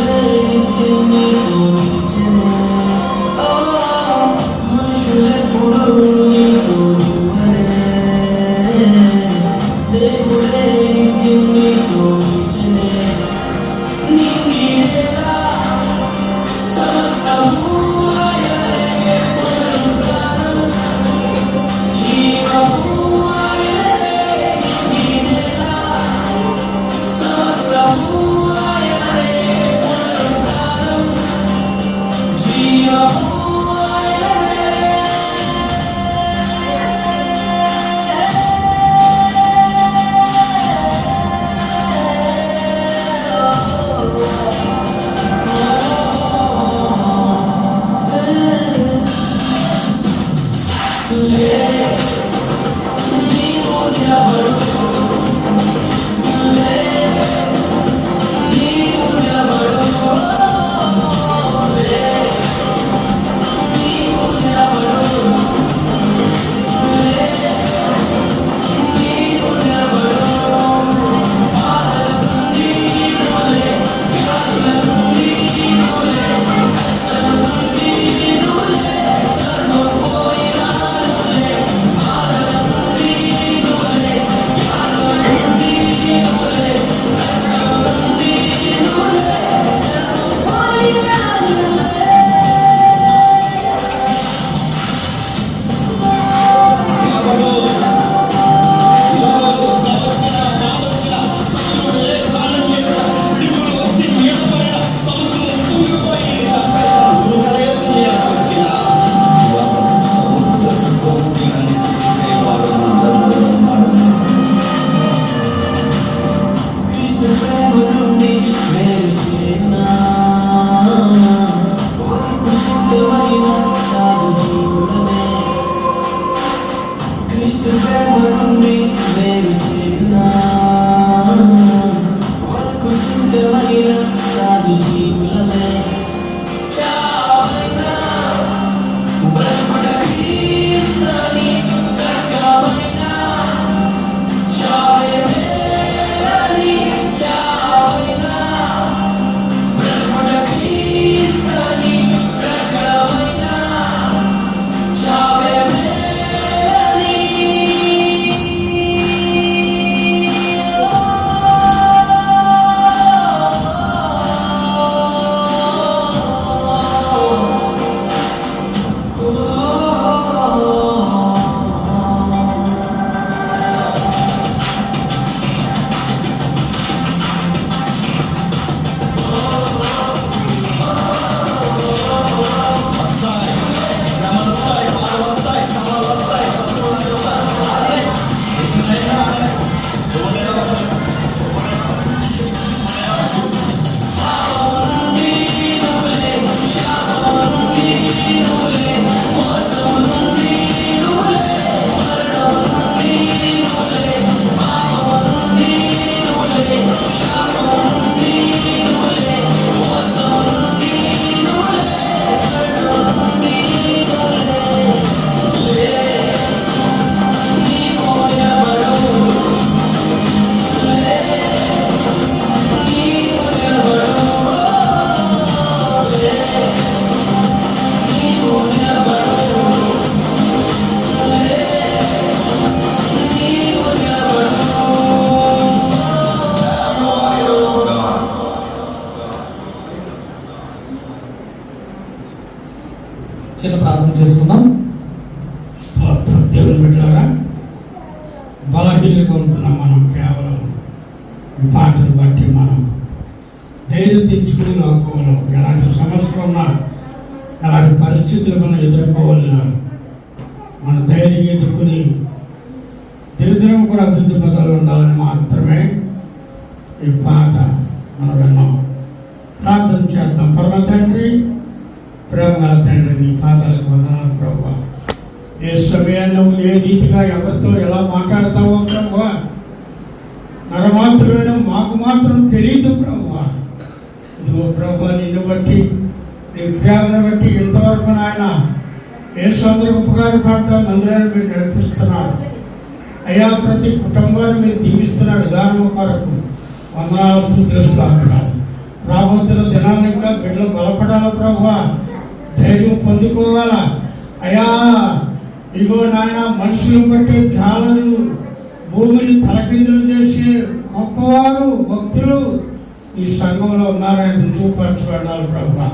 చిన్న ప్రార్థన చేసుకుందాం. స్తోత్రం. దేవుని బిడ్డలారా, బలహీనంగా ఉంటున్నాం మనం. కేవలం ఈ పాటను బట్టి మనం ధైర్యం తెచ్చుకుని లోకంలో ఎలాంటి సమస్యలు ఉన్నా, ఎలాంటి పరిస్థితులు మనం ఎదుర్కోవాలన్నా మన ధైర్యం ఎదుర్కొని దినదినం కూడా అభివృద్ధి పదాలు ఉండాలని మాత్రమే ఈ పాట మనం విన్నాం. ప్రార్థన చేద్దాం. పరమ తండ్రి, ప్రేమగల తండ్రి, నీ పాదాలకు వందనాలు ప్రభువా. ఏ సమయాన్ని నువ్వు ఏ రీతిగా ఎవరితో ఎలా మాట్లాడతావో ప్రభువా, నరమాత్రమైన మాకు మాత్రం తెలియదు ప్రభువా. ఇదిగో ప్రభువా, నిన్ను బట్టి నీ ప్రేమను బట్టి ఇంతవరకు నాయన ఏ సోదరు ఉపకార పాత్ర మందిరాన్ని మీరు నడిపిస్తున్నారు అయ్యా. ప్రతి కుటుంబాన్ని మీరు దీవిస్తున్న విధానం కొరకు వందనాలు, స్తుతులు, స్తోత్రాలు. రాబోతున్న దినాన్ని ఇంకా బిడ్డలు బలపడాలి ప్రభువా, ధైర్యం పొందుకోవాలా అయ్యా. ఇగో నాయన, మనుషులు బట్టి చాలను భూమిని తలకిందులు చేసే గొప్పవారు భక్తులు ఈ సంఘంలో ఉన్నారని రుజువుపరచబడాలి ప్రభువా.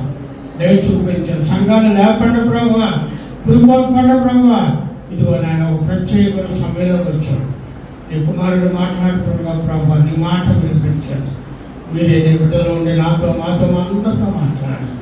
దయ చూపించిన సంఘాన్ని లేపండి ప్రభువా, కృపపండి ప్రభువా. ఇదిగో నాయన, ఒక ప్రత్యేకమైన సమయంలోకి వచ్చాడు. నీ కుమారుడు మాట్లాడుతుండగా ప్రభువా, నీ మాట వినిపించండి. మీరే నీ బిడ్డలో ఉండి నాతో మాతో అందరితో మాట్లాడండి.